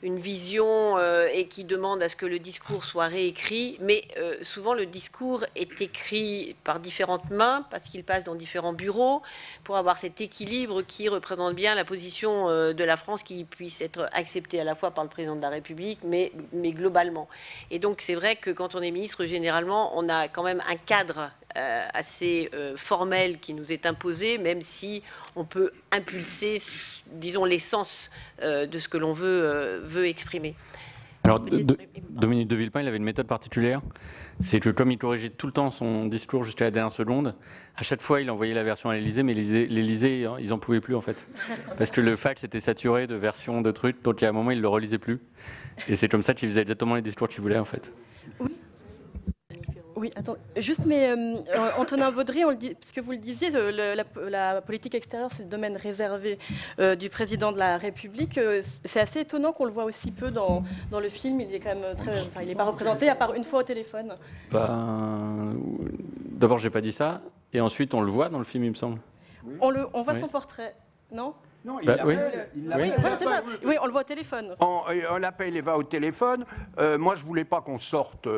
une vision et qui demande à ce que le discours soit réécrit. Mais souvent, le discours est écrit par différentes mains, parce qu'il passe dans différents bureaux, pour avoir cet équilibre qui représente bien la position de la France qui puisse être acceptée à la fois par le président de la République, mais globalement. Et donc, c'est vrai que quand on est ministre, généralement, on a quand même un cadre assez formel qui nous est imposé, même si on peut impulser, disons, l'essence de ce que l'on veut exprimer. Alors, Dominique de Villepin, il avait une méthode particulière. C'est que comme il corrigeait tout le temps son discours jusqu'à la dernière seconde, à chaque fois, il envoyait la version à l'Élysée, mais l'Élysée, ils n'en pouvaient plus, en fait. Parce que le fax était saturé de versions de trucs, donc à un moment, il ne le relisait plus. Et c'est comme ça qu'il faisait exactement les discours qu'il voulait, en fait. Oui, attends, juste, mais Antonin Baudry, puisque vous le disiez, la politique extérieure, c'est le domaine réservé du président de la République. C'est assez étonnant qu'on le voit aussi peu dans le film. Il est quand même il n'est pas représenté, à part une fois au téléphone. D'abord, j'ai pas dit ça, et ensuite, on le voit dans le film, il me semble. On voit son portrait, non ? Non, il Bah, l'appelle. oui. Il l'appelle. Oui, voilà, c'est ça. Oui, on le voit au téléphone. On l'appelle et va au téléphone. Moi, je voulais pas qu'on sorte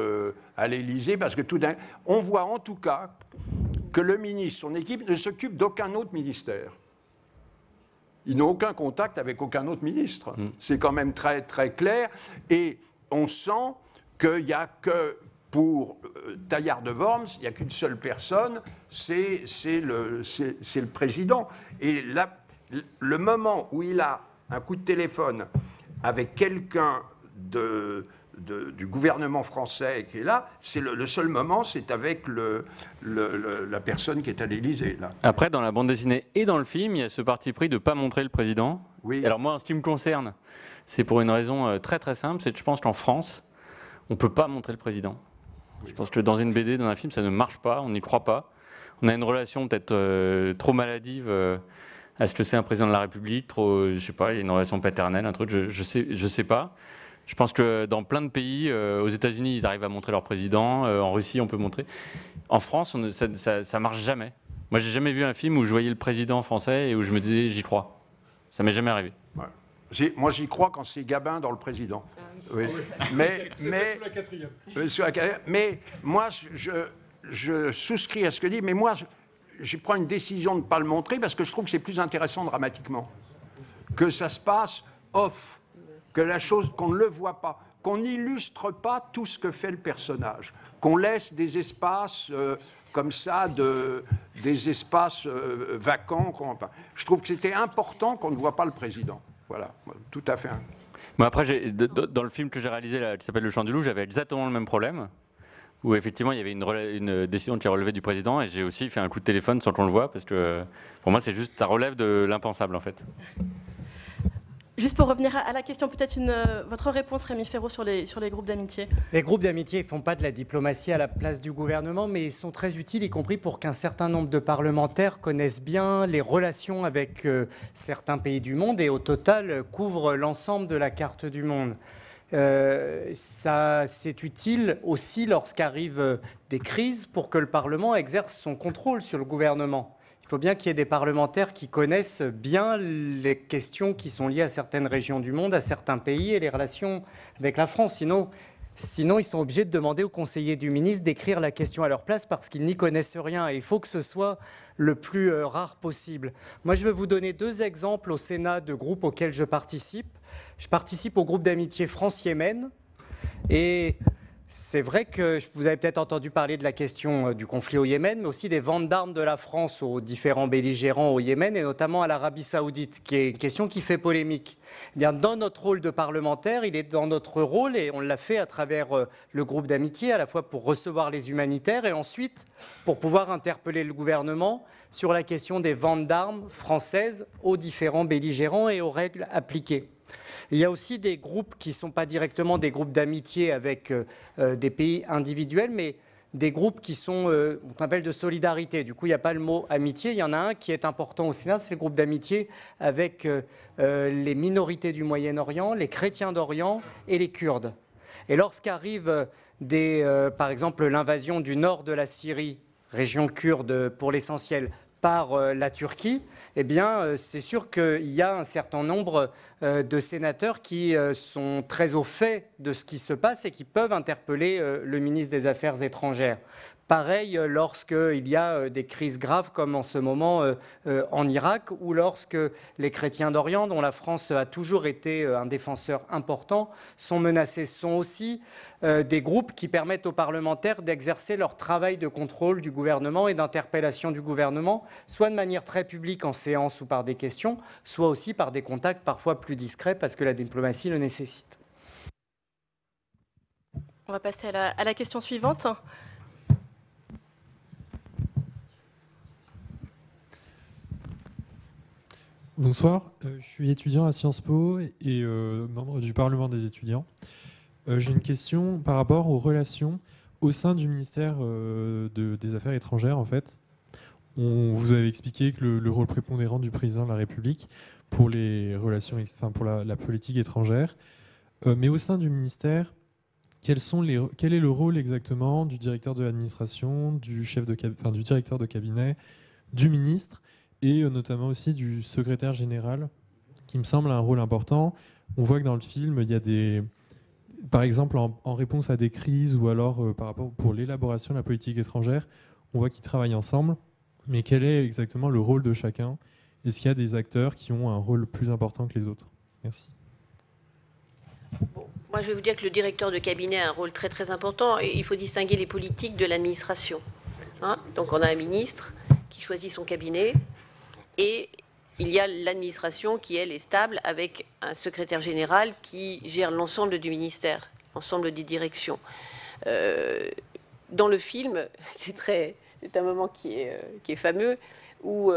à l'Élysée parce que on voit en tout cas que le ministre, son équipe, ne s'occupe d'aucun autre ministère. Ils n'ont aucun contact avec aucun autre ministre. C'est quand même très, très clair. Et on sent qu'il n'y a que pour Taillard de Worms, il n'y a qu'une seule personne, c'est le président. Et là, le moment où il a un coup de téléphone avec quelqu'un du gouvernement français qui est là, c'est le seul moment, c'est avec la personne qui est à l'Élysée. Après, dans la bande dessinée et dans le film, il y a ce parti pris de ne pas montrer le président. Oui. Alors moi, en ce qui me concerne, c'est pour une raison très très simple, c'est que je pense qu'en France, on ne peut pas montrer le président. Je pense que dans une BD, dans un film, ça ne marche pas, on n'y croit pas. On a une relation peut-être trop maladive à ce que c'est un président de la République, trop, je sais pas, il y a une relation paternelle, un truc, je sais pas. Je pense que dans plein de pays, aux États-Unis, ils arrivent à montrer leur président, en Russie, on peut montrer. En France, ça marche jamais. Moi, j'ai jamais vu un film où je voyais le président français et où je me disais, j'y crois. Ça m'est jamais arrivé. Ouais. Moi, j'y crois quand c'est Gabin dans Le Président. Oui. Mais moi, je souscris à ce que dit, mais moi, je prends une décision de ne pas le montrer parce que je trouve que c'est plus intéressant dramatiquement. Que ça se passe off, que la chose, qu'on ne le voit pas, qu'on n'illustre pas tout ce que fait le personnage, qu'on laisse des espaces comme ça, des espaces vacants. Je trouve que c'était important qu'on ne voit pas le président. Voilà, tout à fait. Bon, après, dans le film que j'ai réalisé, là, qui s'appelle Le Chant du Loup, j'avais exactement le même problème, où effectivement il y avait une décision qui relevait du président, et j'ai aussi fait un coup de téléphone sans qu'on le voie, parce que pour moi, c'est juste, ça relève de l'impensable en fait. Juste pour revenir à la question, peut-être votre réponse, Rémi Féraud, sur les groupes d'amitié. Les groupes d'amitié ne font pas de la diplomatie à la place du gouvernement, mais ils sont très utiles, y compris pour qu'un certain nombre de parlementaires connaissent bien les relations avec certains pays du monde et au total couvrent l'ensemble de la carte du monde. C'est utile aussi lorsqu'arrivent des crises pour que le Parlement exerce son contrôle sur le gouvernement. Il faut bien qu'il y ait des parlementaires qui connaissent bien les questions qui sont liées à certaines régions du monde, à certains pays et les relations avec la France. Sinon, ils sont obligés de demander aux conseillers du ministre d'écrire la question à leur place parce qu'ils n'y connaissent rien. Et il faut que ce soit le plus rare possible. Moi, je vais vous donner 2 exemples au Sénat de groupes auxquels je participe. Je participe au groupe d'amitié France-Yémen. Et c'est vrai que vous avez peut-être entendu parler de la question du conflit au Yémen, mais aussi des ventes d'armes de la France aux différents belligérants au Yémen, et notamment à l'Arabie Saoudite, qui est une question qui fait polémique. Eh bien, dans notre rôle de parlementaire, il est dans notre rôle, et on l'a fait à travers le groupe d'amitié, à la fois pour recevoir les humanitaires, et ensuite pour pouvoir interpeller le gouvernement sur la question des ventes d'armes françaises aux différents belligérants et aux règles appliquées. Il y a aussi des groupes qui ne sont pas directement des groupes d'amitié avec des pays individuels, mais des groupes qui sont, qu'on appelle de solidarité. Du coup, il n'y a pas le mot amitié. Il y en a un qui est important au Sénat, c'est le groupe d'amitié avec les minorités du Moyen-Orient, les chrétiens d'Orient et les Kurdes. Et lorsqu'arrive par exemple l'invasion du nord de la Syrie, région kurde pour l'essentiel, par la Turquie, eh bien, c'est sûr qu'il y a un certain nombre de sénateurs qui sont très au fait de ce qui se passe et qui peuvent interpeller le ministre des Affaires étrangères. Pareil lorsqu'il y a des crises graves comme en ce moment en Irak ou lorsque les chrétiens d'Orient, dont la France a toujours été un défenseur important, sont menacés. Ce sont aussi des groupes qui permettent aux parlementaires d'exercer leur travail de contrôle du gouvernement et d'interpellation du gouvernement, soit de manière très publique en séance ou par des questions, soit aussi par des contacts parfois plus discrets parce que la diplomatie le nécessite. On va passer à la question suivante. Bonsoir, je suis étudiant à Sciences Po et membre du Parlement des étudiants. J'ai une question par rapport aux relations au sein du ministère des Affaires étrangères. En fait, vous avez expliqué que le rôle prépondérant du président de la République pour les relations, pour la politique étrangère, mais au sein du ministère, quel est le rôle exactement du directeur de l'administration, du directeur de cabinet, du ministre? et notamment aussi du secrétaire général, qui me semble un rôle important. On voit que dans le film, il y a par exemple, en réponse à des crises ou alors par rapport pour l'élaboration de la politique étrangère, on voit qu'ils travaillent ensemble. Mais quel est exactement le rôle de chacun? Est-ce qu'il y a des acteurs qui ont un rôle plus important que les autres? Merci. Bon, moi, je vais vous dire que le directeur de cabinet a un rôle très très important. Et il faut distinguer les politiques de l'administration. Hein, donc, on a un ministre qui choisit son cabinet et il y a l'administration qui, elle, est stable avec un secrétaire général qui gère l'ensemble du ministère, l'ensemble des directions. Dans le film, c'est un moment qui est fameux, où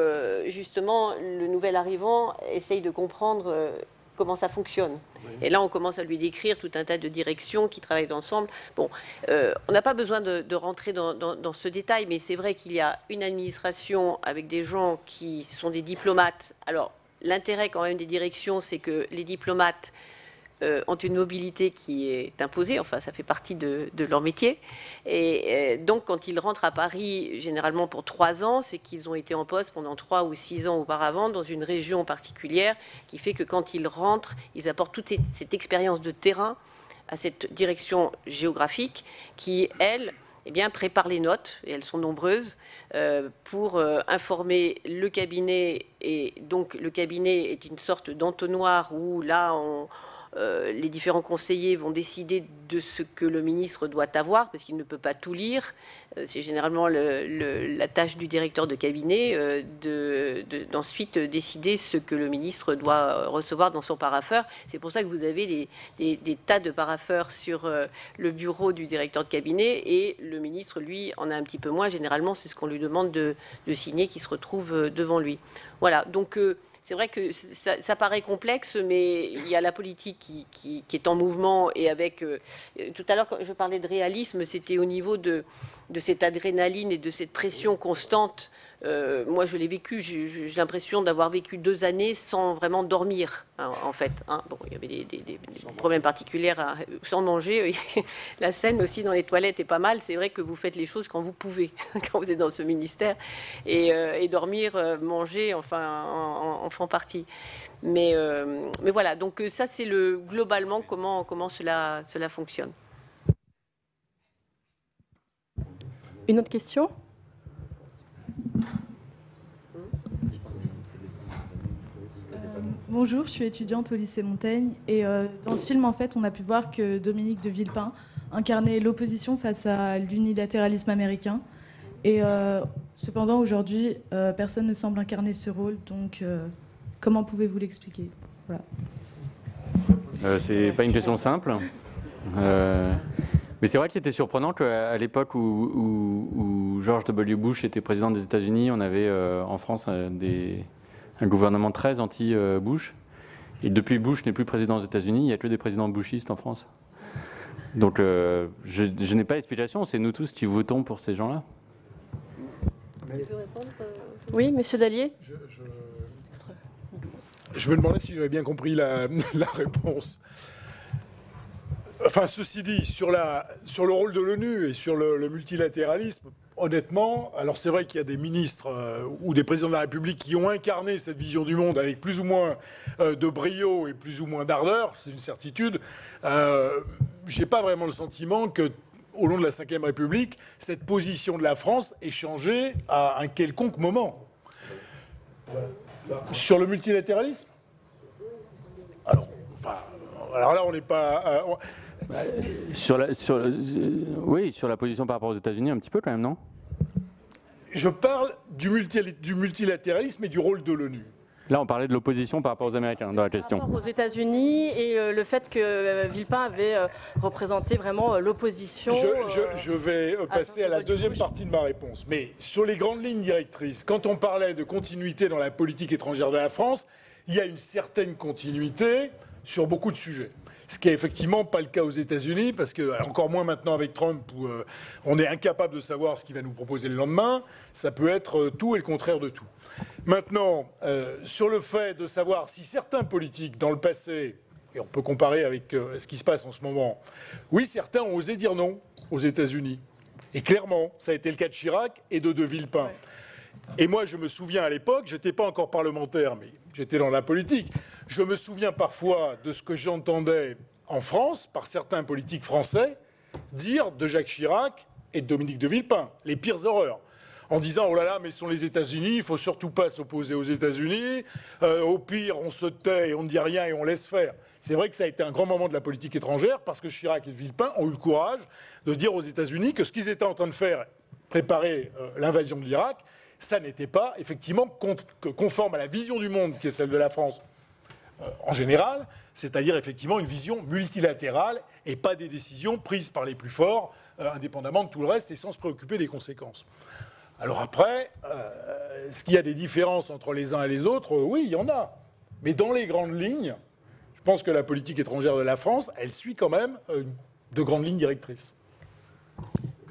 justement le nouvel arrivant essaye de comprendre comment ça fonctionne. Oui. Et là, on commence à lui décrire tout un tas de directions qui travaillent ensemble. Bon, on n'a pas besoin de rentrer dans ce détail, mais c'est vrai qu'il y a une administration avec des gens qui sont des diplomates. Alors, l'intérêt quand même des directions, c'est que les diplomates ont une mobilité qui est imposée, enfin ça fait partie de leur métier, et donc quand ils rentrent à Paris, généralement pour 3 ans, c'est qu'ils ont été en poste pendant 3 ou 6 ans auparavant dans une région particulière, qui fait que quand ils rentrent, ils apportent toute cette expérience de terrain à cette direction géographique qui, elle, eh bien, prépare les notes, et elles sont nombreuses, pour informer le cabinet, et donc le cabinet est une sorte d'entonnoir où là, les différents conseillers vont décider de ce que le ministre doit avoir, parce qu'il ne peut pas tout lire. C'est généralement la tâche du directeur de cabinet d'ensuite décider ce que le ministre doit recevoir dans son parapheur. C'est pour ça que vous avez des tas de parapheurs sur le bureau du directeur de cabinet, et le ministre, lui, en a un petit peu moins. Généralement, c'est ce qu'on lui demande de signer qui se retrouve devant lui. Voilà, donc c'est vrai que ça paraît complexe, mais il y a la politique qui est en mouvement, et avec... tout à l'heure, quand je parlais de réalisme, c'était au niveau de cette adrénaline et de cette pression constante. Moi, je l'ai vécu. J'ai l'impression d'avoir vécu 2 années sans vraiment dormir, hein, en fait. Hein. Bon, il y avait des problèmes particuliers sans manger. La scène aussi dans les toilettes est pas mal. C'est vrai que vous faites les choses quand vous pouvez, quand vous êtes dans ce ministère. Et dormir, manger, enfin, en font partie. Mais voilà, donc ça, c'est globalement comment cela fonctionne. Une autre question ? Bonjour, je suis étudiante au lycée Montaigne, et dans ce film, en fait, on a pu voir que Dominique de Villepin incarnait l'opposition face à l'unilatéralisme américain. Et cependant, aujourd'hui, personne ne semble incarner ce rôle. Donc, comment pouvez-vous l'expliquer? Voilà. C'est pas une question simple. Mais c'est vrai que c'était surprenant qu'à l'époque où George W. Bush était président des États-Unis, on avait en France un gouvernement très anti-Bush. Et depuis Bush n'est plus président aux États-Unis, il n'y a que des présidents bushistes en France. Donc je n'ai pas d'explication, c'est nous tous qui votons pour ces gens-là. Oui, monsieur Dallier. Je me demandais si j'avais bien compris la réponse. Enfin, ceci dit, sur le rôle de l'ONU et sur le multilatéralisme, honnêtement, alors c'est vrai qu'il y a des ministres ou des présidents de la République qui ont incarné cette vision du monde avec plus ou moins de brio et plus ou moins d'ardeur, c'est une certitude. J'ai pas vraiment le sentiment que, au long de la Ve République, cette position de la France ait changé à un quelconque moment. Sur le multilatéralisme ? Alors là, on n'est pas... Oui, sur la position par rapport aux États-Unis, un petit peu quand même, non? Je parle du multilatéralisme et du rôle de l'ONU. Là, on parlait de l'opposition par rapport aux Américains dans la question. Par rapport aux États-Unis et le fait que Villepin avait représenté vraiment l'opposition. Je vais passer à la deuxième partie de ma réponse. Mais sur les grandes lignes directrices, quand on parlait de continuité dans la politique étrangère de la France, il y a une certaine continuité sur beaucoup de sujets. Ce qui n'est effectivement pas le cas aux États-Unis, parce que, encore moins maintenant avec Trump, où on est incapable de savoir ce qu'il va nous proposer le lendemain. Ça peut être tout et le contraire de tout. Maintenant, sur le fait de savoir si certains politiques, dans le passé, et on peut comparer avec ce qui se passe en ce moment, oui, certains ont osé dire non aux États-Unis. Et clairement, ça a été le cas de Chirac et de Villepin. Et moi, je me souviens à l'époque, je n'étais pas encore parlementaire, mais j'étais dans la politique. Je me souviens parfois de ce que j'entendais en France, par certains politiques français, dire de Jacques Chirac et de Dominique de Villepin, les pires horreurs. En disant, oh là là, mais ce sont les États-Unis, il ne faut surtout pas s'opposer aux États-Unis. Au pire, on se tait et on ne dit rien et on laisse faire. C'est vrai que ça a été un grand moment de la politique étrangère parce que Chirac et Villepin ont eu le courage de dire aux États-Unis que ce qu'ils étaient en train de faire, préparer l'invasion de l'Irak, ça n'était pas effectivement conforme à la vision du monde qui est celle de la France en général, c'est-à-dire effectivement une vision multilatérale et pas des décisions prises par les plus forts, indépendamment de tout le reste et sans se préoccuper des conséquences. Alors après, est-ce qu'il y a des différences entre les uns et les autres? Oui, il y en a. Mais dans les grandes lignes, je pense que la politique étrangère de la France, elle suit quand même de grandes lignes directrices.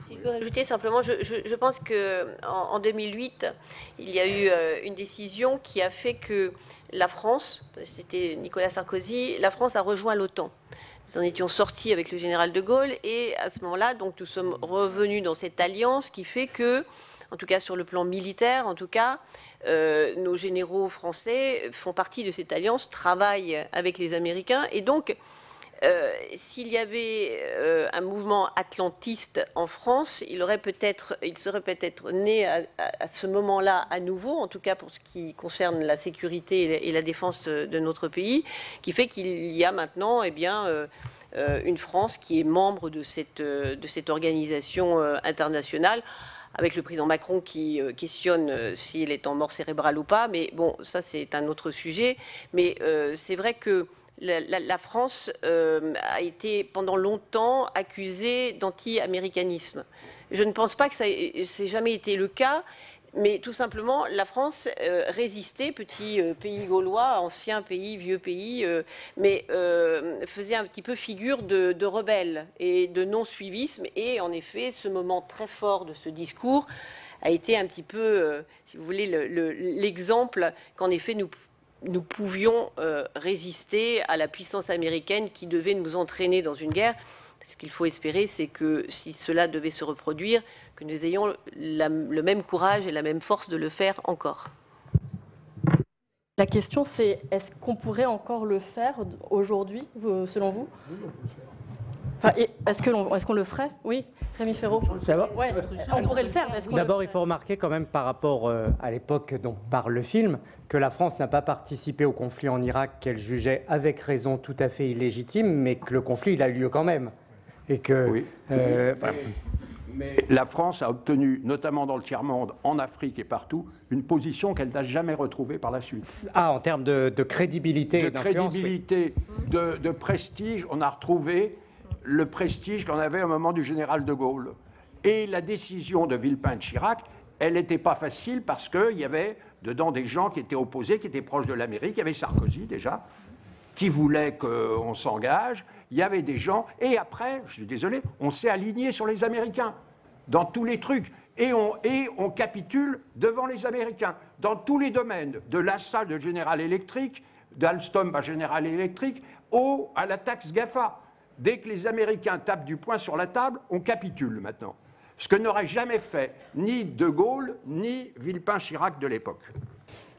Si je peux rajouter simplement, je pense qu'en 2008, il y a eu une décision qui a fait que la France, c'était Nicolas Sarkozy, la France a rejoint l'OTAN. Nous en étions sortis avec le général de Gaulle et à ce moment-là, donc nous sommes revenus dans cette alliance qui fait que, en tout cas sur le plan militaire, en tout cas, nos généraux français font partie de cette alliance, travaillent avec les Américains. Et donc, s'il y avait un mouvement atlantiste en France, il serait peut-être né à ce moment-là à nouveau, en tout cas pour ce qui concerne la sécurité et la défense de notre pays, qui fait qu'il y a maintenant une France qui est membre de cette organisation internationale, avec le président Macron qui questionne s'il est en mort cérébrale ou pas. Mais bon, ça c'est un autre sujet. Mais c'est vrai que la France a été pendant longtemps accusée d'anti-américanisme. Je ne pense pas que ça n'ait jamais été le cas, mais tout simplement, la France résistait, petit pays gaulois, ancien pays, vieux pays, mais faisait un petit peu figure de rebelle et de non-suivisme. Et en effet, ce moment très fort de ce discours a été un petit peu, si vous voulez, l'exemple qu'en effet nous pouvions résister à la puissance américaine qui devait nous entraîner dans une guerre. Ce qu'il faut espérer, c'est que si cela devait se reproduire, que nous ayons le même courage et la même force de le faire encore. La question, c'est est-ce qu'on pourrait encore le faire aujourd'hui, selon vous? Enfin, est-ce qu'on le ferait? Oui, Rémi Ferraud. Ouais, on pourrait le faire. D'abord, il faut remarquer quand même par rapport à l'époque dont parle le film, que la France n'a pas participé au conflit en Irak qu'elle jugeait avec raison tout à fait illégitime, mais que le conflit il a lieu quand même. Et que, oui. Mais la France a obtenu, notamment dans le tiers-monde, en Afrique et partout, une position qu'elle n'a jamais retrouvée par la suite. Ah, en termes de crédibilité. De crédibilité, oui. de prestige, on a retrouvé le prestige qu'on avait au moment du général de Gaulle. Et la décision de Villepin et de Chirac, elle n'était pas facile parce qu'il y avait dedans des gens qui étaient opposés, qui étaient proches de l'Amérique. Il y avait Sarkozy déjà, qui voulait qu'on s'engage. Il y avait des gens, et après, je suis désolé, on s'est aligné sur les Américains, dans tous les trucs, et on capitule devant les Américains, dans tous les domaines, de l'achat de General Electric, d'Alstom à General Electric, à la taxe GAFA. Dès que les Américains tapent du poing sur la table, on capitule maintenant. Ce que n'aurait jamais fait ni De Gaulle, ni Villepin-Chirac de l'époque.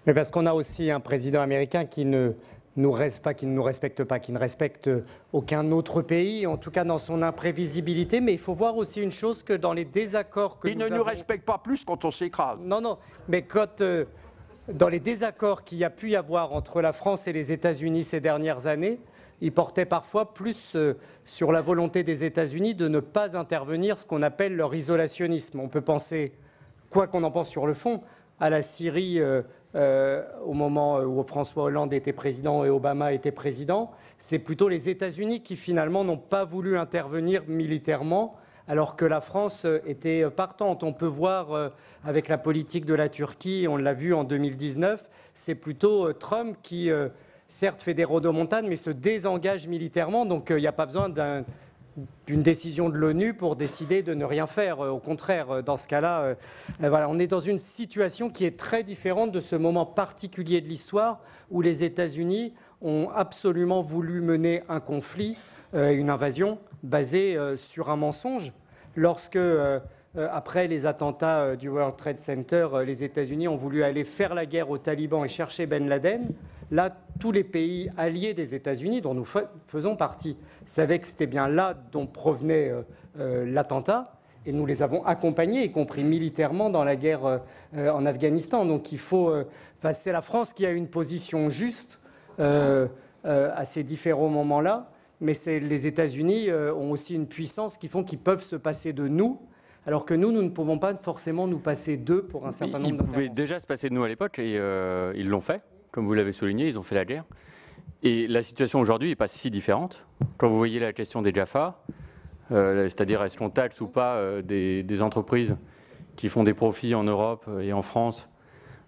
Mais parce qu'on a aussi un président américain qui ne nous respecte pas, qui ne respecte aucun autre pays, en tout cas dans son imprévisibilité. Mais il faut voir aussi une chose, que dans les désaccords que il ne nous respecte pas plus quand on s'écrase. Non, mais quand dans les désaccords qu'il y a pu y avoir entre la France et les États-Unis ces dernières années, il portait parfois plus sur la volonté des États-Unis de ne pas intervenir, ce qu'on appelle leur isolationnisme. On peut penser, quoi qu'on en pense sur le fond, à la Syrie au moment où François Hollande était président et Obama était président. C'est plutôt les États-Unis qui finalement n'ont pas voulu intervenir militairement, alors que la France était partante. On peut voir avec la politique de la Turquie, on l'a vu en 2019, c'est plutôt Trump qui... certes fait des rodomontades, mais se désengage militairement. Donc il n'y a pas besoin d'une décision de l'ONU pour décider de ne rien faire. Au contraire, dans ce cas-là, voilà, on est dans une situation qui est très différente de ce moment particulier de l'histoire où les États-Unis ont absolument voulu mener un conflit, une invasion basée sur un mensonge. Lorsque après les attentats du World Trade Center, les États-Unis ont voulu aller faire la guerre aux talibans et chercher Ben Laden. Là, tous les pays alliés des États-Unis, dont nous faisons partie, savaient que c'était bien là dont provenait l'attentat. Et nous les avons accompagnés, y compris militairement, dans la guerre en Afghanistan. Donc il faut... c'est la France qui a une position juste à ces différents moments-là. Mais les États-Unis ont aussi une puissance qui font qu'ils peuvent se passer de nous, alors que nous ne pouvons pas forcément nous passer d'eux pour un certain nombre d'interventions. Ils pouvaient déjà se passer de nous à l'époque, et ils l'ont fait. Comme vous l'avez souligné, ils ont fait la guerre. Et la situation aujourd'hui n'est pas si différente. Quand vous voyez la question des GAFA, c'est-à-dire est-ce qu'on taxe ou pas des entreprises qui font des profits en Europe et en France.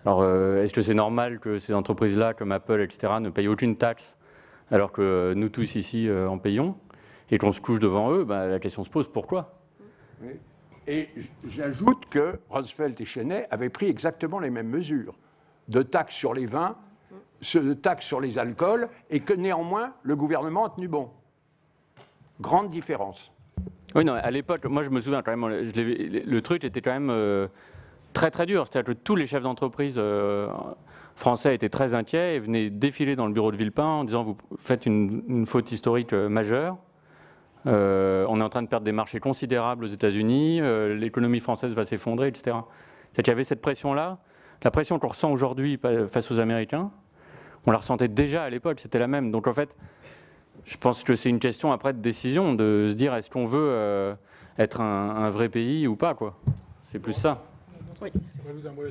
Alors est-ce que c'est normal que ces entreprises-là, comme Apple, etc., ne payent aucune taxe alors que nous tous ici en payons et qu'on se couche devant eux? La question se pose, pourquoi? Oui. Et j'ajoute que Roosevelt et Cheney avaient pris exactement les mêmes mesures de taxes sur les vins, de taxes sur les alcools, et que néanmoins le gouvernement a tenu bon. Grande différence. Oui, non, à l'époque, moi je me souviens quand même, le truc était quand même très très dur. C'est-à-dire que tous les chefs d'entreprise français étaient très inquiets et venaient défiler dans le bureau de Villepin en disant vous faites une faute historique majeure. On est en train de perdre des marchés considérables aux États-Unis, l'économie française va s'effondrer, etc. C'est qu'il y avait cette pression-là. La pression qu'on ressent aujourd'hui face aux Américains, on la ressentait déjà à l'époque, c'était la même. Donc en fait, je pense que c'est une question après de décision, de se dire est-ce qu'on veut être un vrai pays ou pas, quoi. C'est plus ça. Oui.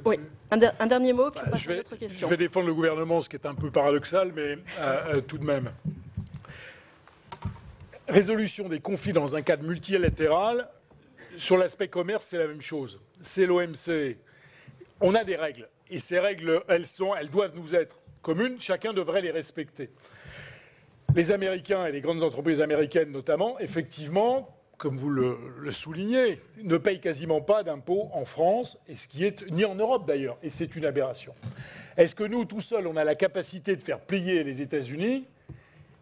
Oui. Un dernier mot, puis je vais défendre le gouvernement, ce qui est un peu paradoxal, mais tout de même. Résolution des conflits dans un cadre multilatéral, sur l'aspect commerce, c'est la même chose. C'est l'OMC. On a des règles, et ces règles, elles doivent nous être communes, chacun devrait les respecter. Les Américains et les grandes entreprises américaines notamment, effectivement, comme vous le soulignez, ne payent quasiment pas d'impôts en France, et ce qui est ni en Europe d'ailleurs, et c'est une aberration. Est-ce que nous, tout seuls, on a la capacité de faire plier les États-Unis?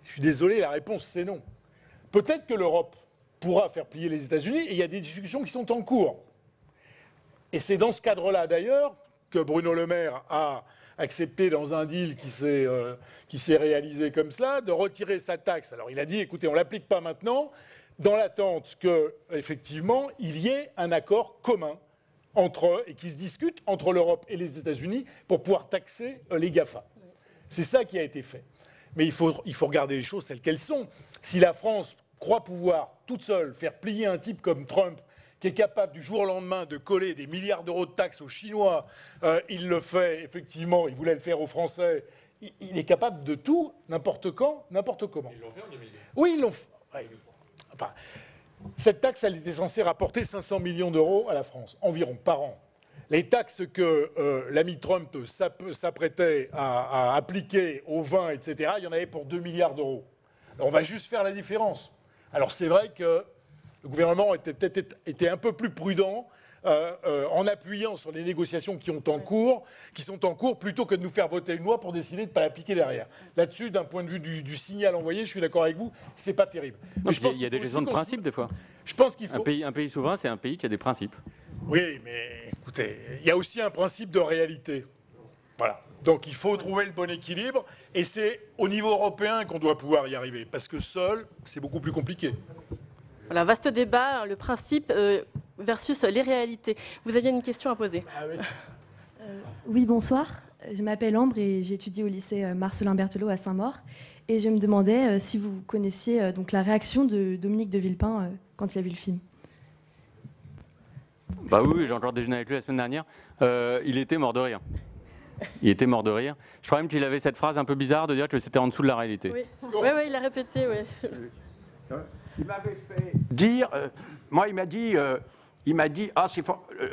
Je suis désolé, la réponse c'est non. Peut-être que l'Europe pourra faire plier les États-Unis, et il y a des discussions qui sont en cours. Et c'est dans ce cadre-là d'ailleurs que Bruno Le Maire a accepté dans un deal qui s'est réalisé comme cela, de retirer sa taxe. Alors il a dit, écoutez, on ne l'applique pas maintenant, dans l'attente qu'effectivement, il y ait un accord commun et qui se discute entre l'Europe et les États-Unis pour pouvoir taxer les GAFA. C'est ça qui a été fait. Mais il faut regarder les choses telles qu'elles sont. Si la France croit pouvoir, toute seule, faire plier un type comme Trump, qui est capable du jour au lendemain de coller des milliards d'euros de taxes aux Chinois, il le fait, effectivement, il voulait le faire aux Français, il est capable de tout, n'importe quand, n'importe comment. Ils l'ont fait en 2002. Oui, ils l'ont fait. Enfin, cette taxe, elle était censée rapporter 500 millions d'euros à la France, environ, par an. Les taxes que l'ami Trump s'apprêtait à appliquer au vin, etc., il y en avait pour 2 milliards d'euros. Alors, on va juste faire la différence. Alors c'est vrai que le gouvernement était peut-être un peu plus prudent en appuyant sur les négociations qui sont en cours, plutôt que de nous faire voter une loi pour décider de ne pas l'appliquer derrière. Là-dessus, d'un point de vue du signal envoyé, je suis d'accord avec vous, c'est pas terrible. Non, il y a des raisons de principe des fois. Je pense qu'il faut... Un pays souverain, c'est un pays qui a des principes. Oui, mais écoutez, il y a aussi un principe de réalité. Voilà. Donc il faut trouver le bon équilibre, et c'est au niveau européen qu'on doit pouvoir y arriver, parce que seul, c'est beaucoup plus compliqué. Voilà, vaste débat, le principe versus les réalités. Vous aviez une question à poser. Ah oui. Oui, bonsoir. Je m'appelle Ambre et j'étudie au lycée Marcelin Berthelot à Saint-Maur. Et je me demandais si vous connaissiez donc la réaction de Dominique de Villepin quand il a vu le film. Bah oui, j'ai encore déjeuné avec lui la semaine dernière. Il était mort de rire. Il était mort de rire. Je crois même qu'il avait cette phrase un peu bizarre de dire que c'était en dessous de la réalité. Oui, il a répété, oui. Il m'avait fait dire, moi il m'a dit ah c'est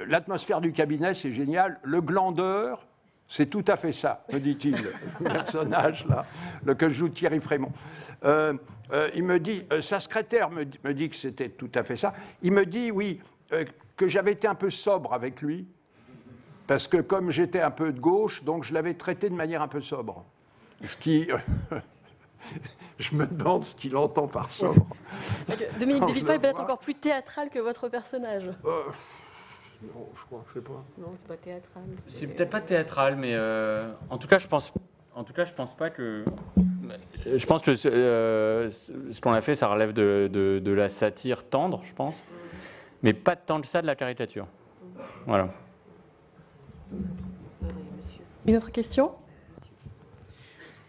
l'atmosphère du cabinet c'est génial, le glandeur c'est tout à fait ça, me dit-il, le personnage là, que joue Thierry Frémont. Il me dit, sa secrétaire me dit que c'était tout à fait ça. Il me dit oui que j'avais été un peu sobre avec lui parce que comme j'étais un peu de gauche, donc je l'avais traité de manière un peu sobre, ce qui je me demande ce qu'il entend par sobre. Dominique de Villepin est peut-être encore plus théâtral que votre personnage. Non, je crois, je sais pas. Non, c'est pas théâtral. C'est peut-être pas théâtral, mais en tout cas, je pense pas que. Je pense que ce qu'on a fait, ça relève de la satire tendre, je pense, mais pas tant que ça de la caricature. Voilà. Une autre question?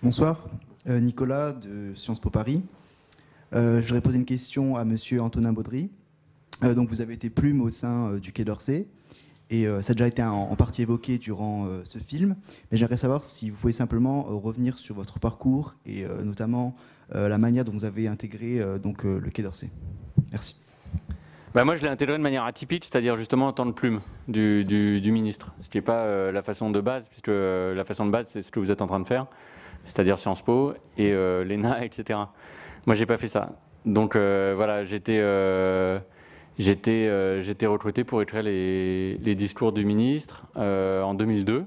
Bonsoir, Nicolas de Sciences Po Paris. Je voudrais poser une question à Monsieur Antonin Baudry. Donc vous avez été plume au sein du Quai d'Orsay et ça a déjà été en partie évoqué durant ce film. Mais j'aimerais savoir si vous pouvez simplement revenir sur votre parcours et notamment la manière dont vous avez intégré le Quai d'Orsay. Merci. Bah moi, je l'ai intégré de manière atypique, c'est-à-dire justement en tant que plume du ministre. Ce qui n'est pas la façon de base, puisque la façon de base, c'est ce que vous êtes en train de faire, c'est-à-dire Sciences Po et l'ENA, etc. Moi, j'ai pas fait ça. Donc voilà, j'étais recruté pour écrire les discours du ministre en 2002.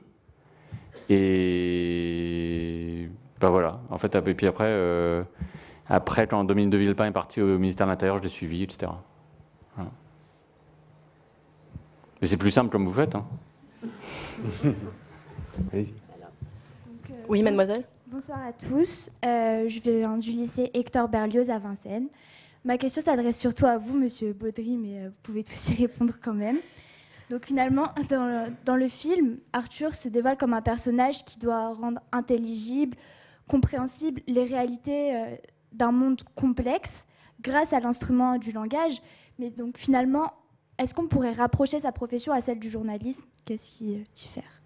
Et ben voilà, en fait, et puis après, quand Dominique de Villepin est parti au ministère de l'Intérieur, je l'ai suivi, etc. Voilà. Mais c'est plus simple comme vous faites. Hein. Oui, mademoiselle. Bonsoir à tous. Je viens du lycée Hector Berlioz à Vincennes. Ma question s'adresse surtout à vous, Monsieur Baudry, mais vous pouvez tous y répondre quand même. Donc finalement, dans le film, Arthur se dévoile comme un personnage qui doit rendre intelligible, compréhensible les réalités d'un monde complexe grâce à l'instrument du langage. Mais donc finalement, est-ce qu'on pourrait rapprocher sa profession à celle du journalisme? Qu'est-ce qui diffère?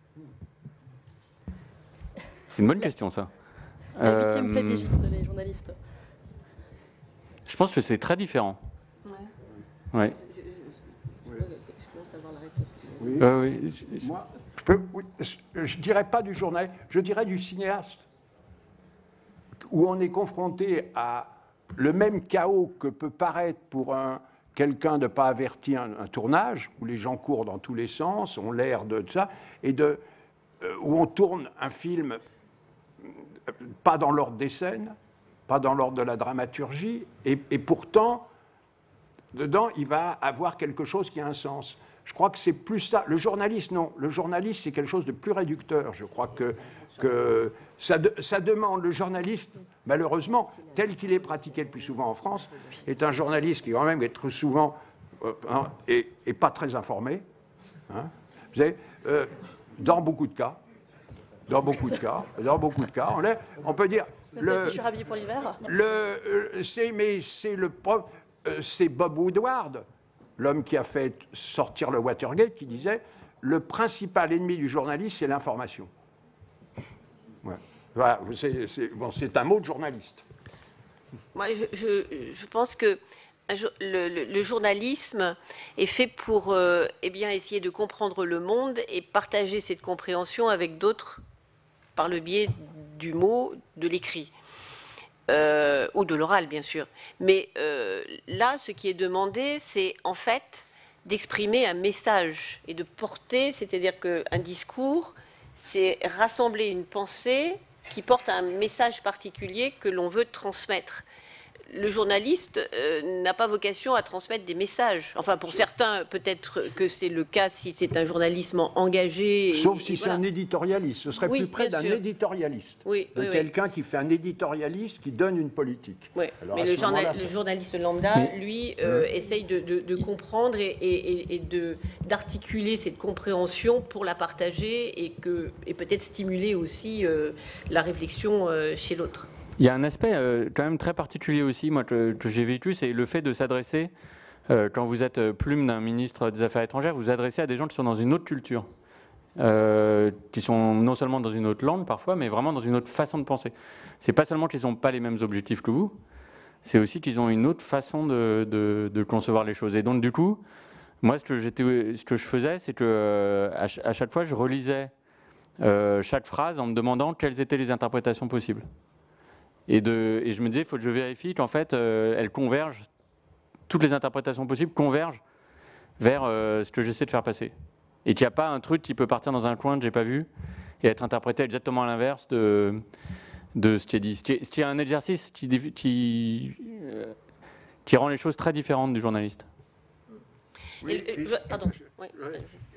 C'est une bonne question, ça. La 8e plaie d'Égypte, les journalistes. Je pense que c'est très différent. Ouais. Je commence à avoir la réponse. Oui. Moi, je dirais pas du journal, je dirais du cinéaste, où on est confronté à le même chaos que peut paraître pour quelqu'un de pas averti un tournage, où les gens courent dans tous les sens, ont l'air de ça, et où on tourne un film pas dans l'ordre des scènes, pas dans l'ordre de la dramaturgie, et pourtant, dedans, il va avoir quelque chose qui a un sens. Je crois que c'est plus ça. Le journaliste, non. Le journaliste, c'est quelque chose de plus réducteur. Je crois que ça demande, le journaliste, malheureusement, tel qu'il est pratiqué le plus souvent en France, est un journaliste qui, quand même, est trop souvent et pas très informé. Hein. Vous savez, dans beaucoup de cas, on peut dire... Je suis ravie pour l'hiver. C'est Bob Woodward, l'homme qui a fait sortir le Watergate, qui disait « Le principal ennemi du journaliste, c'est l'information. » Voilà, c'est un mot de journaliste. Moi, je pense que le journalisme est fait pour essayer de comprendre le monde et partager cette compréhension avec d'autres par le biais du mot, de l'écrit. Ou de l'oral, bien sûr. Mais là, ce qui est demandé, c'est en fait d'exprimer un message et de porter, c'est-à-dire qu'un discours, c'est rassembler une pensée qui porte un message particulier que l'on veut transmettre. Le journaliste n'a pas vocation à transmettre des messages. Enfin, pour certains, peut-être que c'est le cas si c'est un journalisme engagé. Sauf si c'est un éditorialiste. Ce serait plus près d'un éditorialiste. Quelqu'un qui fait un éditorialiste, qui donne une politique. Oui. Mais le journaliste lambda, lui, essaye de comprendre et d'articuler cette compréhension pour la partager et peut-être stimuler aussi la réflexion chez l'autre. Il y a un aspect quand même très particulier aussi, moi, que j'ai vécu, c'est le fait de s'adresser, quand vous êtes plume d'un ministre des Affaires étrangères, vous vous adressez à des gens qui sont dans une autre culture, qui sont non seulement dans une autre langue parfois, mais vraiment dans une autre façon de penser. C'est pas seulement qu'ils n'ont pas les mêmes objectifs que vous, c'est aussi qu'ils ont une autre façon de concevoir les choses. Et donc du coup, moi, ce que je faisais, c'est que à chaque fois, je relisais chaque phrase en me demandant quelles étaient les interprétations possibles. Et je me disais, il faut que je vérifie qu'en fait, elles convergent, toutes les interprétations possibles convergent vers ce que j'essaie de faire passer. Et qu'il n'y a pas un truc qui peut partir dans un coin que je n'ai pas vu et être interprété exactement à l'inverse de ce qui est dit. Ce qui est un exercice qui rend les choses très différentes du journaliste.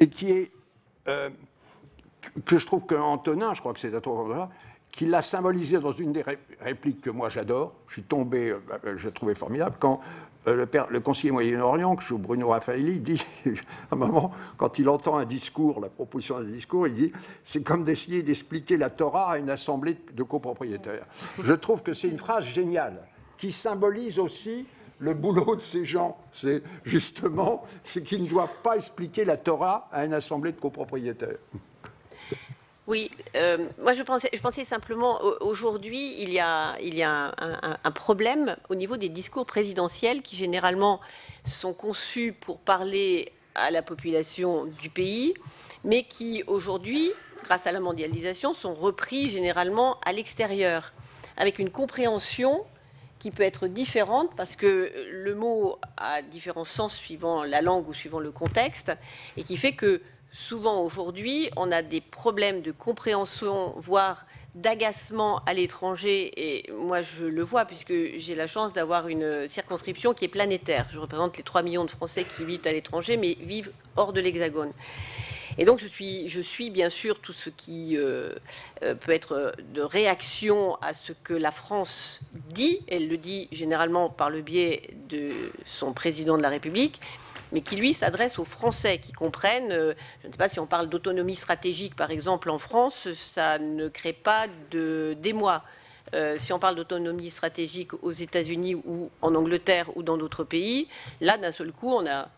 Et qui est que je trouve qu'Antonin, je crois que c'est Antonin, qui l'a symbolisé dans une des répliques que moi j'adore. Je suis tombé, je l'ai trouvé formidable, quand le conseiller Moyen-Orient, que je suis Bruno Raffaelli, dit, à un moment, quand il entend un discours, la proposition d'un discours, il dit « c'est comme d'essayer d'expliquer la Torah à une assemblée de copropriétaires ». Je trouve que c'est une phrase géniale, qui symbolise aussi le boulot de ces gens. C'est justement, c'est qu'ils ne doivent pas expliquer la Torah à une assemblée de copropriétaires. Oui, moi je pensais simplement, aujourd'hui, il y a un problème au niveau des discours présidentiels qui généralement sont conçus pour parler à la population du pays, mais qui aujourd'hui, grâce à la mondialisation, sont repris généralement à l'extérieur, avec une compréhension qui peut être différente parce que le mot a différents sens suivant la langue ou suivant le contexte, et qui fait que souvent aujourd'hui, on a des problèmes de compréhension, voire d'agacement à l'étranger. Et moi, je le vois puisque j'ai la chance d'avoir une circonscription qui est planétaire. Je représente les 3 millions de Français qui vivent à l'étranger, mais vivent hors de l'Hexagone. Et donc, je suis bien sûr tout ce qui peut être de réaction à ce que la France dit. Elle le dit généralement par le biais de son président de la République, mais qui, lui, s'adresse aux Français qui comprennent. Je ne sais pas si on parle d'autonomie stratégique, par exemple, en France, ça ne crée pas d'émoi. Si on parle d'autonomie stratégique aux États-Unis ou en Angleterre ou dans d'autres pays, là, d'un seul coup, on a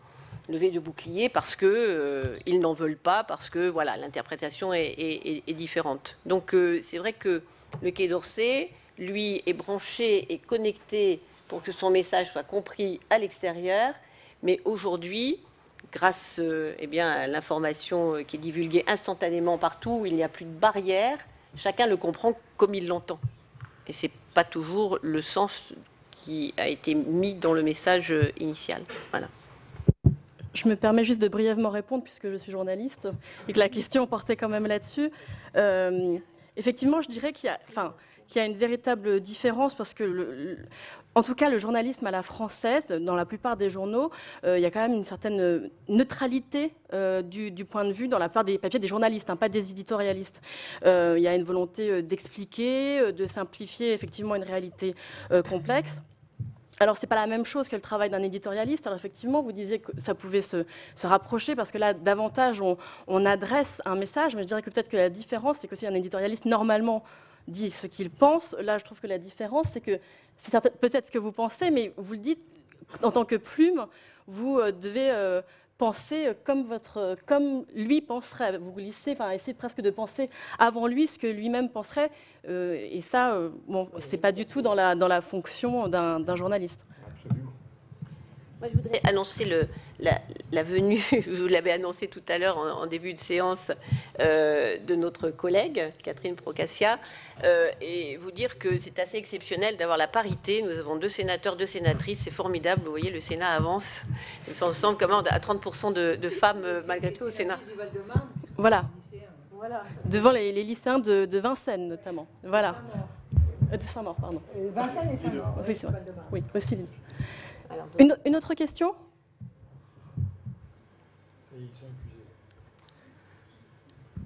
levé de bouclier parce qu'ils n'en veulent pas, parce que voilà, l'interprétation est différente. Donc, c'est vrai que le Quai d'Orsay, lui, est branché et connecté pour que son message soit compris à l'extérieur. Mais aujourd'hui, grâce à l'information qui est divulguée instantanément partout, où il n'y a plus de barrière, chacun le comprend comme il l'entend. Et ce n'est pas toujours le sens qui a été mis dans le message initial. Voilà. Je me permets juste de brièvement répondre, puisque je suis journaliste, et que la question portait quand même là-dessus. Effectivement, je dirais qu'il y a une véritable différence, parce que en tout cas, le journalisme à la française, dans la plupart des journaux, il y a quand même une certaine neutralité du point de vue dans la plupart des papiers des journalistes, pas des éditorialistes. Il y a une volonté d'expliquer, de simplifier effectivement une réalité complexe. Alors, ce n'est pas la même chose que le travail d'un éditorialiste. Alors, effectivement, vous disiez que ça pouvait se rapprocher, parce que là, davantage, on adresse un message, mais je dirais que peut-être que la différence, c'est que si un éditorialiste, normalement, dit ce qu'il pense, là, je trouve que la différence, c'est que c'est peut-être ce que vous pensez, mais vous le dites, en tant que plume, vous devez penser comme lui penserait. Vous glissez, essayez presque de penser avant lui ce que lui-même penserait. Et ça, c'est pas du tout dans la fonction d'un journaliste. Absolument. Moi, je voudrais annoncer la venue, vous l'avez annoncé tout à l'heure en début de séance, de notre collègue, Catherine Procaccia, et vous dire que c'est assez exceptionnel d'avoir la parité. Nous avons 2 sénateurs, 2 sénatrices, c'est formidable. Vous voyez, le Sénat avance. Il me semble comment à 30% de femmes, malgré tout, au Sénat. Voilà. Devant les lycéens de Vincennes, notamment. Voilà. De Saint-Maur, pardon. Vincennes et Saint-Maur. Oui, c'est vrai. Oui, aussi. Une autre question ?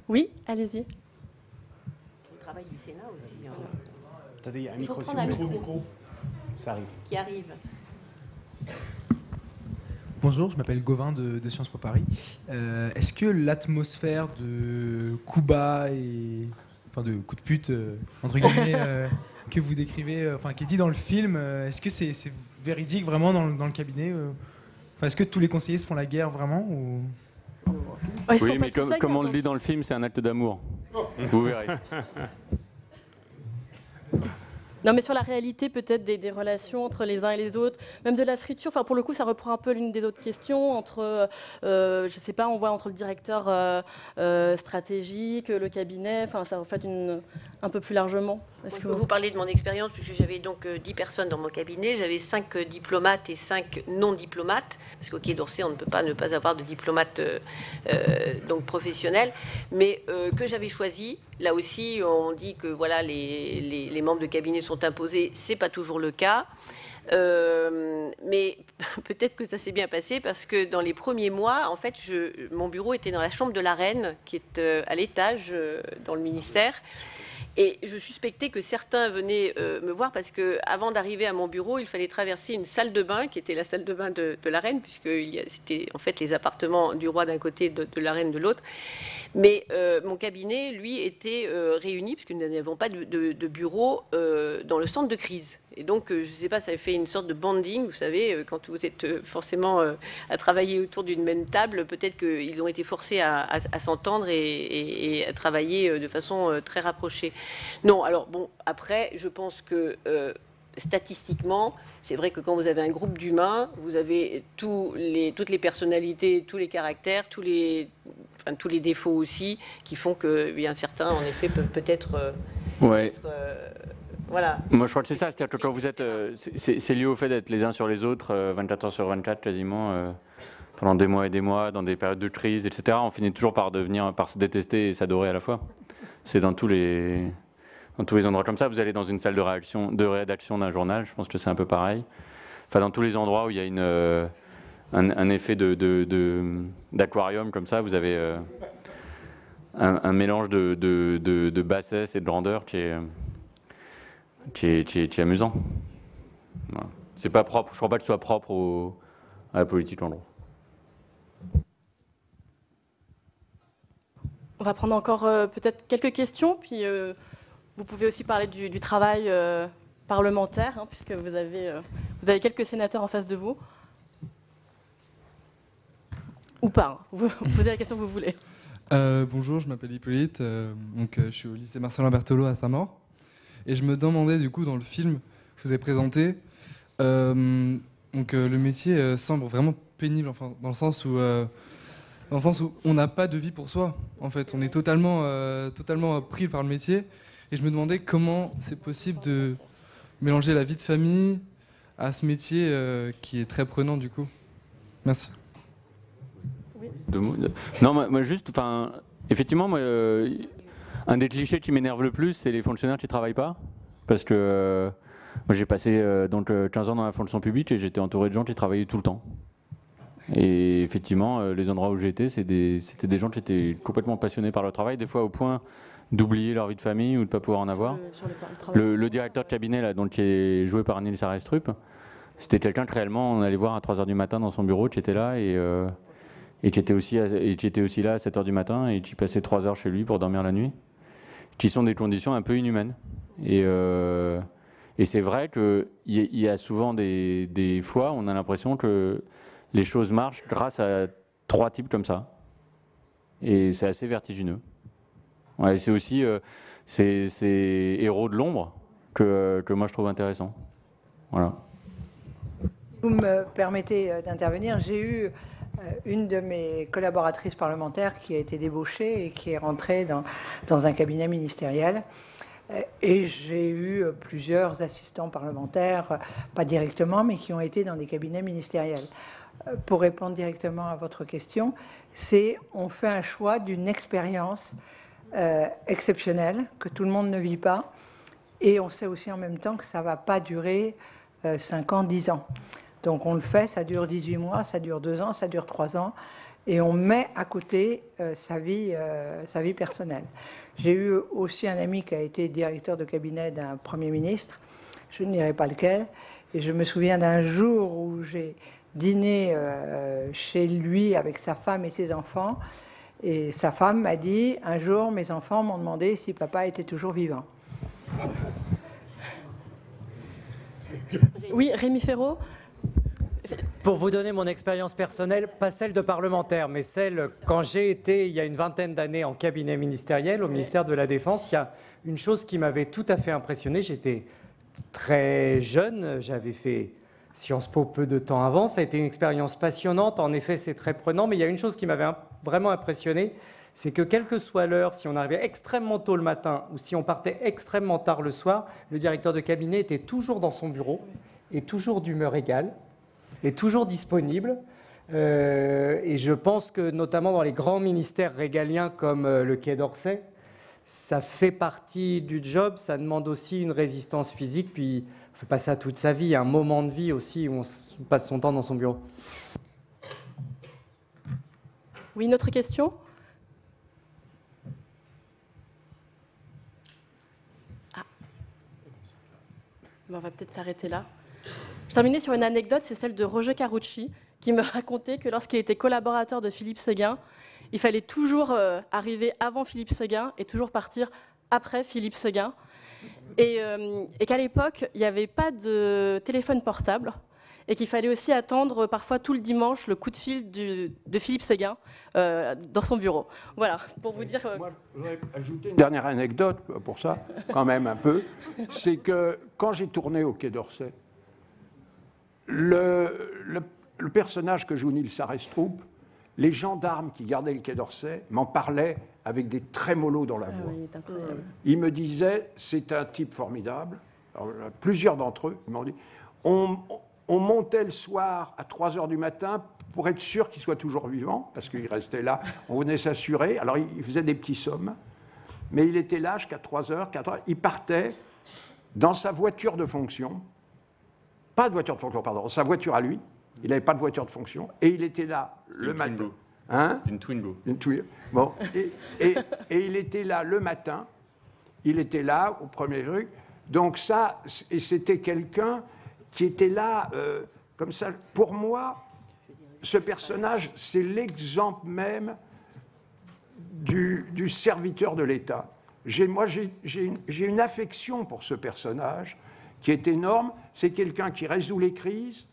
Oui, allez-y. Le travail du Sénat aussi. Attendez, il y a un micro. Ça arrive. Qui arrive. Bonjour, je m'appelle Gauvin de Sciences Po Paris. Est-ce que l'atmosphère de coup bas et de coup de pute entre guillemets que vous décrivez, qui est dit dans le film, est-ce que c'est véridique vraiment dans le cabinet est-ce que tous les conseillers se font la guerre vraiment ou... Oui, mais comme on le dit dans le film, c'est un acte d'amour. Vous verrez. Non, mais sur la réalité peut-être des relations entre les uns et les autres, même de la friture. Pour le coup, ça reprend un peu l'une des autres questions entre, je sais pas, on voit entre le directeur stratégique, le cabinet. Ça reflète un peu plus largement. Je peux vous parler de mon expérience, puisque j'avais donc 10 personnes dans mon cabinet. J'avais 5 diplomates et 5 non-diplomates, parce qu'au Quai d'Orsay, on ne peut pas ne pas avoir de diplomates donc professionnels, mais que j'avais choisi. Là aussi, on dit que voilà, les membres de cabinet sont imposés. C'est pas toujours le cas. Mais peut-être que ça s'est bien passé parce que dans les premiers mois, en fait, mon bureau était dans la chambre de la reine, qui est à l'étage dans le ministère. Et je suspectais que certains venaient me voir parce qu'avant d'arriver à mon bureau, il fallait traverser une salle de bain qui était la salle de bain de la reine, puisque c'était en fait les appartements du roi d'un côté, de la reine de l'autre. Mais mon cabinet, lui, était réuni, puisque nous n'avions pas de bureau dans le centre de crise. Et donc, je ne sais pas, ça a fait une sorte de bonding, vous savez, quand vous êtes forcément à travailler autour d'une même table, peut-être qu'ils ont été forcés à s'entendre et à travailler de façon très rapprochée. Non, alors bon, après, je pense que statistiquement, c'est vrai que quand vous avez un groupe d'humains, vous avez toutes les personnalités, tous les caractères, tous les défauts aussi, qui font que bien certains, en effet, peuvent peut-être... voilà. Moi, je crois que c'est ça, c'est-à-dire que quand vous êtes... c'est lié au fait d'être les uns sur les autres, 24 heures sur 24 quasiment, pendant des mois et des mois, dans des périodes de crise, etc. On finit toujours par se détester et s'adorer à la fois. C'est dans tous les endroits comme ça. Vous allez dans une salle de rédaction d'un journal, je pense que c'est un peu pareil. Enfin, dans tous les endroits où il y a un effet d'aquarium comme ça, vous avez un mélange de bassesse et de grandeur qui est amusant. Voilà. C'est pas propre. Je crois pas que ce soit propre à la politique en gros. On va prendre encore peut-être quelques questions, puis vous pouvez aussi parler du travail parlementaire, hein, puisque vous avez quelques sénateurs en face de vous. Ou pas, hein. Vous posez la question que vous voulez. Bonjour, je m'appelle Hippolyte, je suis au lycée Marcelin Berthelot à Saint-Maur. Et je me demandais du coup dans le film que vous avez présenté, le métier semble vraiment pénible, enfin, dans le sens où on n'a pas de vie pour soi. En fait, on est totalement pris par le métier. Et je me demandais comment c'est possible de mélanger la vie de famille à ce métier qui est très prenant du coup. Merci. Non, moi juste, enfin, effectivement, moi, un des clichés qui m'énerve le plus, c'est les fonctionnaires qui ne travaillent pas. Parce que moi, j'ai passé 15 ans dans la fonction publique et j'étais entouré de gens qui travaillaient tout le temps. Et effectivement, les endroits où j'étais, c'était des gens qui étaient complètement passionnés par leur travail, des fois au point d'oublier leur vie de famille ou de ne pas pouvoir en avoir. Le directeur de cabinet, là, qui est joué par Nils Arestrup, c'était quelqu'un que réellement on allait voir à 3h du matin dans son bureau, qui était là et qui était aussi là à 7h du matin et qui passait 3 heures chez lui pour dormir la nuit, qui sont des conditions un peu inhumaines. Et c'est vrai qu'il y a souvent des fois où on a l'impression que les choses marchent grâce à 3 types comme ça. Et c'est assez vertigineux. Ouais, c'est aussi ces héros de l'ombre que moi je trouve intéressant. Voilà. Vous me permettez d'intervenir. J'ai eu une de mes collaboratrices parlementaires qui a été débauchée et qui est rentrée dans un cabinet ministériel. Et j'ai eu plusieurs assistants parlementaires, pas directement, mais qui ont été dans des cabinets ministériels. Pour répondre directement à votre question, on fait un choix d'une expérience exceptionnelle que tout le monde ne vit pas, et on sait aussi en même temps que ça ne va pas durer 5 ans, 10 ans. Donc on le fait, ça dure 18 mois, ça dure 2 ans, ça dure 3 ans, et on met à côté sa vie personnelle. J'ai eu aussi un ami qui a été directeur de cabinet d'un Premier ministre, je ne dirai pas lequel, et je me souviens d'un jour où j'ai dîné chez lui avec sa femme et ses enfants, et sa femme m'a dit, un jour mes enfants m'ont demandé si papa était toujours vivant. Oui, Rémi Ferraud. Pour vous donner mon expérience personnelle, pas celle de parlementaire, mais celle quand j'ai été il y a une vingtaine d'années en cabinet ministériel au ministère de la Défense, il y a une chose qui m'avait tout à fait impressionné. J'étais très jeune, j'avais fait Sciences Po peu de temps avant, ça a été une expérience passionnante, en effet c'est très prenant, mais il y a une chose qui m'avait vraiment impressionné, c'est que quelle que soit l'heure, si on arrivait extrêmement tôt le matin ou si on partait extrêmement tard le soir, le directeur de cabinet était toujours dans son bureau et toujours d'humeur égale et toujours disponible. Et je pense que notamment dans les grands ministères régaliens comme le Quai d'Orsay, ça fait partie du job, ça demande aussi une résistance physique, puis fait pas ça toute sa vie. Il y a un moment de vie aussi où on passe son temps dans son bureau. Oui, une autre question? Ah. On va peut-être s'arrêter là. Je terminais sur une anecdote, c'est celle de Roger Carucci, qui me racontait que lorsqu'il était collaborateur de Philippe Séguin, il fallait toujours arriver avant Philippe Séguin et toujours partir après Philippe Séguin. Et qu'à l'époque, il n'y avait pas de téléphone portable et qu'il fallait aussi attendre parfois tout le dimanche le coup de fil de Philippe Séguin dans son bureau. Voilà, pour vous dire... Moi, je voudrais ajouter une dernière anecdote pour ça, quand même un peu. C'est que quand j'ai tourné au Quai d'Orsay, le personnage que joue Nils Arestrup, les gendarmes qui gardaient le Quai d'Orsay m'en parlaient avec des trémolos dans la voix. Oui, Ils me disaient, c'est un type formidable. Alors, plusieurs d'entre eux m'ont dit, on montait le soir à 3 h du matin pour être sûr qu'il soit toujours vivant, parce qu'il restait là, on venait s'assurer. Alors il faisait des petits sommes, mais il était là jusqu'à 3 h, 4 h. Il partait dans sa voiture de fonction, pas de voiture de fonction, pardon, sa voiture à lui. Il n'avait pas de voiture de fonction, et il était là le matin. Hein? C'est une Twingo. Une Twingo. Bon, et il était là le matin, il était là au premier truc. Donc ça, et c'était quelqu'un qui était là, comme ça. Pour moi, ce personnage, c'est l'exemple même du serviteur de l'État. J'ai une affection pour ce personnage qui est énorme. C'est quelqu'un qui résout les crises,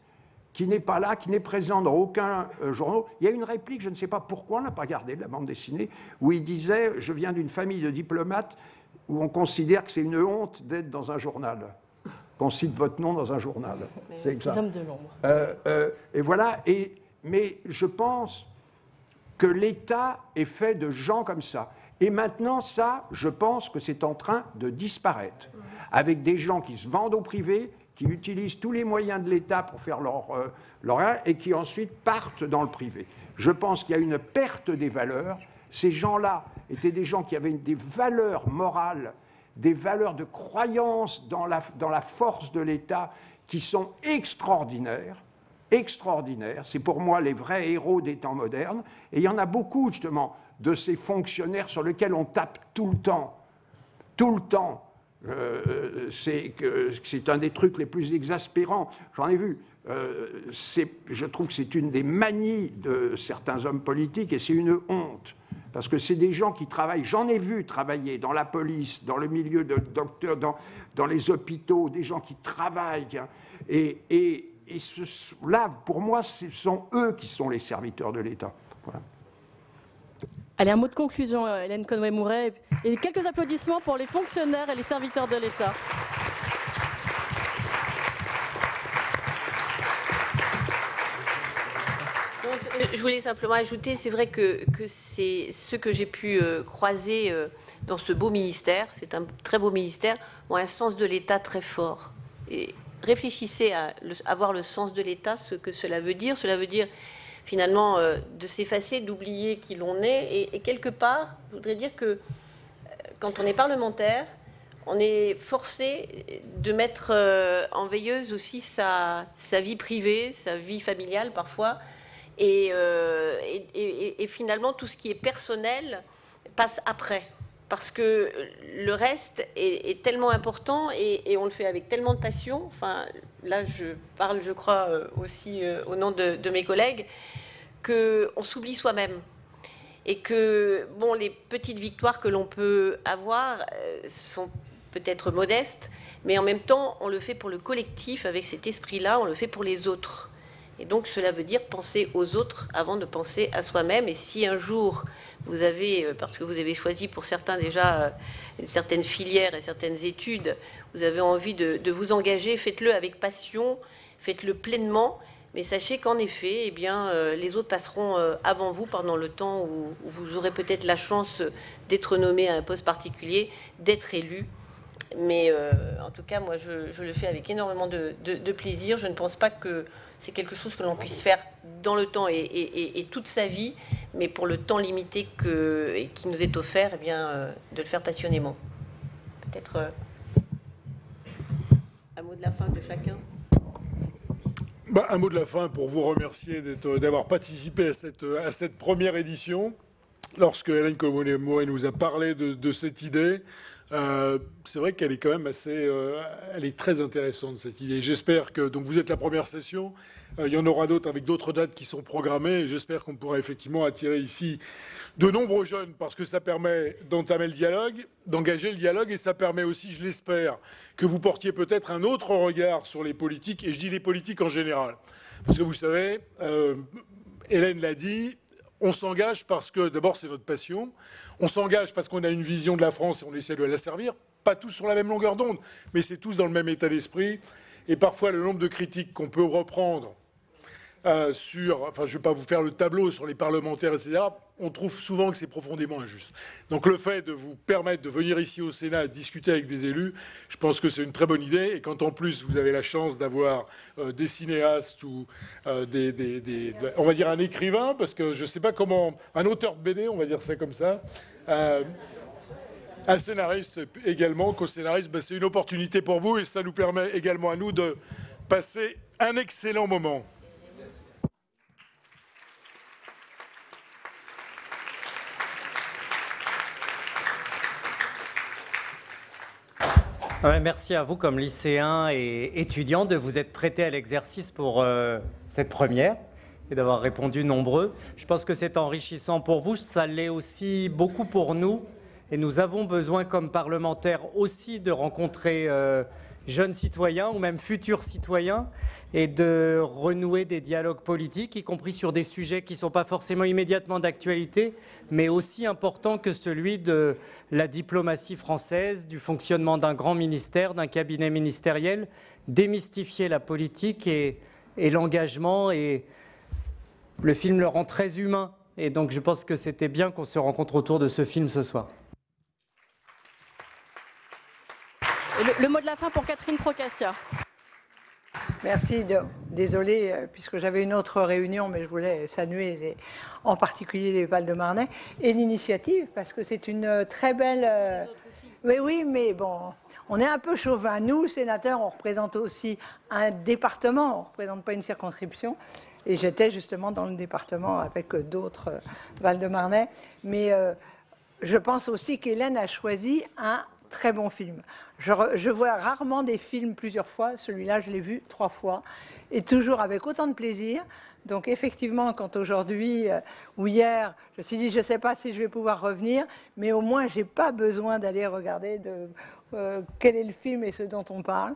qui n'est pas là, qui n'est présent dans aucun journal. Il y a une réplique, je ne sais pas pourquoi on n'a pas gardé de la bande dessinée, où il disait « Je viens d'une famille de diplomates où on considère que c'est une honte d'être dans un journal, qu'on cite votre nom dans un journal. » C'est exact. Les hommes de l'ombre. Et voilà. Mais je pense que l'État est fait de gens comme ça. Et maintenant, ça, je pense que c'est en train de disparaître. Avec des gens qui se vendent au privé, qui utilisent tous les moyens de l'État pour faire leur et qui ensuite partent dans le privé. Je pense qu'il y a une perte des valeurs. Ces gens-là étaient des gens qui avaient des valeurs morales, des valeurs de croyance dans la force de l'État qui sont extraordinaires. Extraordinaires. C'est pour moi les vrais héros des temps modernes. Et il y en a beaucoup, justement, de ces fonctionnaires sur lesquels on tape tout le temps. Tout le temps. C'est un des trucs les plus exaspérants. J'en ai vu. Je trouve que c'est une des manies de certains hommes politiques et c'est une honte. Parce que c'est des gens qui travaillent. J'en ai vu travailler dans la police, dans le milieu de docteurs, dans les hôpitaux, des gens qui travaillent. Et là, pour moi, ce sont eux qui sont les serviteurs de l'État. Voilà. Allez, un mot de conclusion, Hélène Conway-Mouret, et quelques applaudissements pour les fonctionnaires et les serviteurs de l'État. Je voulais simplement ajouter, c'est vrai que c'est ce que j'ai pu croiser dans ce beau ministère, c'est un très beau ministère, ont un sens de l'État très fort. Et réfléchissez à avoir le sens de l'État, ce que cela veut dire. Cela veut dire finalement de s'effacer, d'oublier qui l'on est. Et quelque part, je voudrais dire que quand on est parlementaire, on est forcé de mettre en veilleuse aussi sa vie privée, sa vie familiale parfois. Et finalement, tout ce qui est personnel passe après. Parce que le reste est tellement important et on le fait avec tellement de passion. Enfin, là, je parle, je crois, aussi au nom de mes collègues, qu'on s'oublie soi-même. Et que, bon, les petites victoires que l'on peut avoir sont peut-être modestes, mais en même temps, on le fait pour le collectif, avec cet esprit-là, on le fait pour les autres. Et donc, cela veut dire penser aux autres avant de penser à soi-même. Et si un jour, vous avez, parce que vous avez choisi pour certains déjà certaines filières et certaines études, vous avez envie de vous engager, faites-le avec passion, faites-le pleinement. Mais sachez qu'en effet, eh bien, les autres passeront avant vous pendant le temps où vous aurez peut-être la chance d'être nommé à un poste particulier, d'être élu. Mais en tout cas, moi, je le fais avec énormément de plaisir. Je ne pense pas que c'est quelque chose que l'on puisse faire dans le temps et toute sa vie, mais pour le temps limité qui nous est offert, eh bien, de le faire passionnément. Peut-être un mot. mot de la fin de chacun. Un mot de la fin pour vous remercier d'avoir participé à cette première édition. Lorsque Hélène Conway-Mouret nous a parlé de cette idée, c'est vrai qu'elle est quand même elle est très intéressante, cette idée. J'espère que, donc vous êtes la première session, il y en aura d'autres avec d'autres dates qui sont programmées, et j'espère qu'on pourra effectivement attirer ici de nombreux jeunes, parce que ça permet d'entamer le dialogue, d'engager le dialogue, et ça permet aussi, je l'espère, que vous portiez peut-être un autre regard sur les politiques, et je dis les politiques en général. Parce que vous savez, Hélène l'a dit, on s'engage parce que, d'abord, c'est notre passion. On s'engage parce qu'on a une vision de la France et on essaie de la servir. Pas tous sur la même longueur d'onde, mais c'est tous dans le même état d'esprit. Et parfois, le nombre de critiques qu'on peut reprendre je ne vais pas vous faire le tableau sur les parlementaires, etc., on trouve souvent que c'est profondément injuste. Donc le fait de vous permettre de venir ici au Sénat et de discuter avec des élus, je pense que c'est une très bonne idée. Et quand en plus vous avez la chance d'avoir des cinéastes ou on va dire un écrivain, parce que je ne sais pas comment, un auteur de BD, on va dire ça comme ça, un scénariste également, co-scénariste, c'est une opportunité pour vous et ça nous permet également à nous de passer un excellent moment. Merci à vous comme lycéens et étudiants de vous être prêtés à l'exercice pour cette première et d'avoir répondu nombreux. Je pense que c'est enrichissant pour vous, ça l'est aussi beaucoup pour nous et nous avons besoin comme parlementaires aussi de rencontrer jeunes citoyens ou même futurs citoyens et de renouer des dialogues politiques, y compris sur des sujets qui ne sont pas forcément immédiatement d'actualité, mais aussi importants que celui de la diplomatie française, du fonctionnement d'un grand ministère, d'un cabinet ministériel, démystifier la politique et l'engagement. Et le film le rend très humain. Et donc je pense que c'était bien qu'on se rencontre autour de ce film ce soir. Le mot de la fin pour Catherine Procaccia. Merci. Désolée, puisque j'avais une autre réunion, mais je voulais saluer en particulier les Val-de-Marnais et l'initiative, parce que c'est une très belle... Oui, mais bon, on est un peu chauvin. Nous, sénateurs, on représente aussi un département, on ne représente pas une circonscription. Et j'étais justement dans le département avec d'autres Val-de-Marnais. Mais je pense aussi qu'Hélène a choisi un très bon film. Je vois rarement des films plusieurs fois. Celui-là, je l'ai vu 3 fois. Et toujours avec autant de plaisir. Donc effectivement, quand aujourd'hui ou hier, je me suis dit, je ne sais pas si je vais pouvoir revenir, mais au moins, je n'ai pas besoin d'aller regarder quel est le film et ce dont on parle.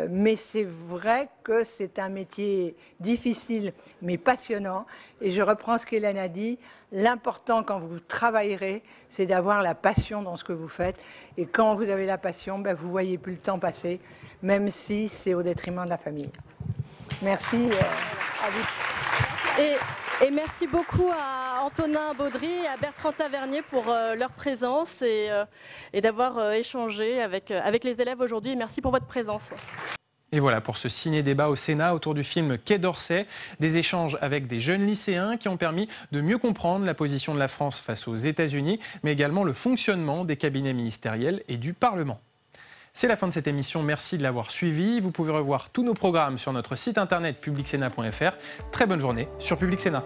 Mais c'est vrai que c'est un métier difficile, mais passionnant. Et je reprends ce qu'Hélène a dit. L'important quand vous travaillerez, c'est d'avoir la passion dans ce que vous faites. Et quand vous avez la passion, vous ne voyez plus le temps passer, même si c'est au détriment de la famille. Merci à vous. Et merci beaucoup à Antonin Baudry et à Bertrand Tavernier pour leur présence et d'avoir échangé avec les élèves aujourd'hui. Merci pour votre présence. Et voilà pour ce ciné-débat au Sénat autour du film Quai d'Orsay, des échanges avec des jeunes lycéens qui ont permis de mieux comprendre la position de la France face aux États-Unis, mais également le fonctionnement des cabinets ministériels et du Parlement. C'est la fin de cette émission, merci de l'avoir suivi. Vous pouvez revoir tous nos programmes sur notre site internet publicsénat.fr. Très bonne journée sur Public Sénat.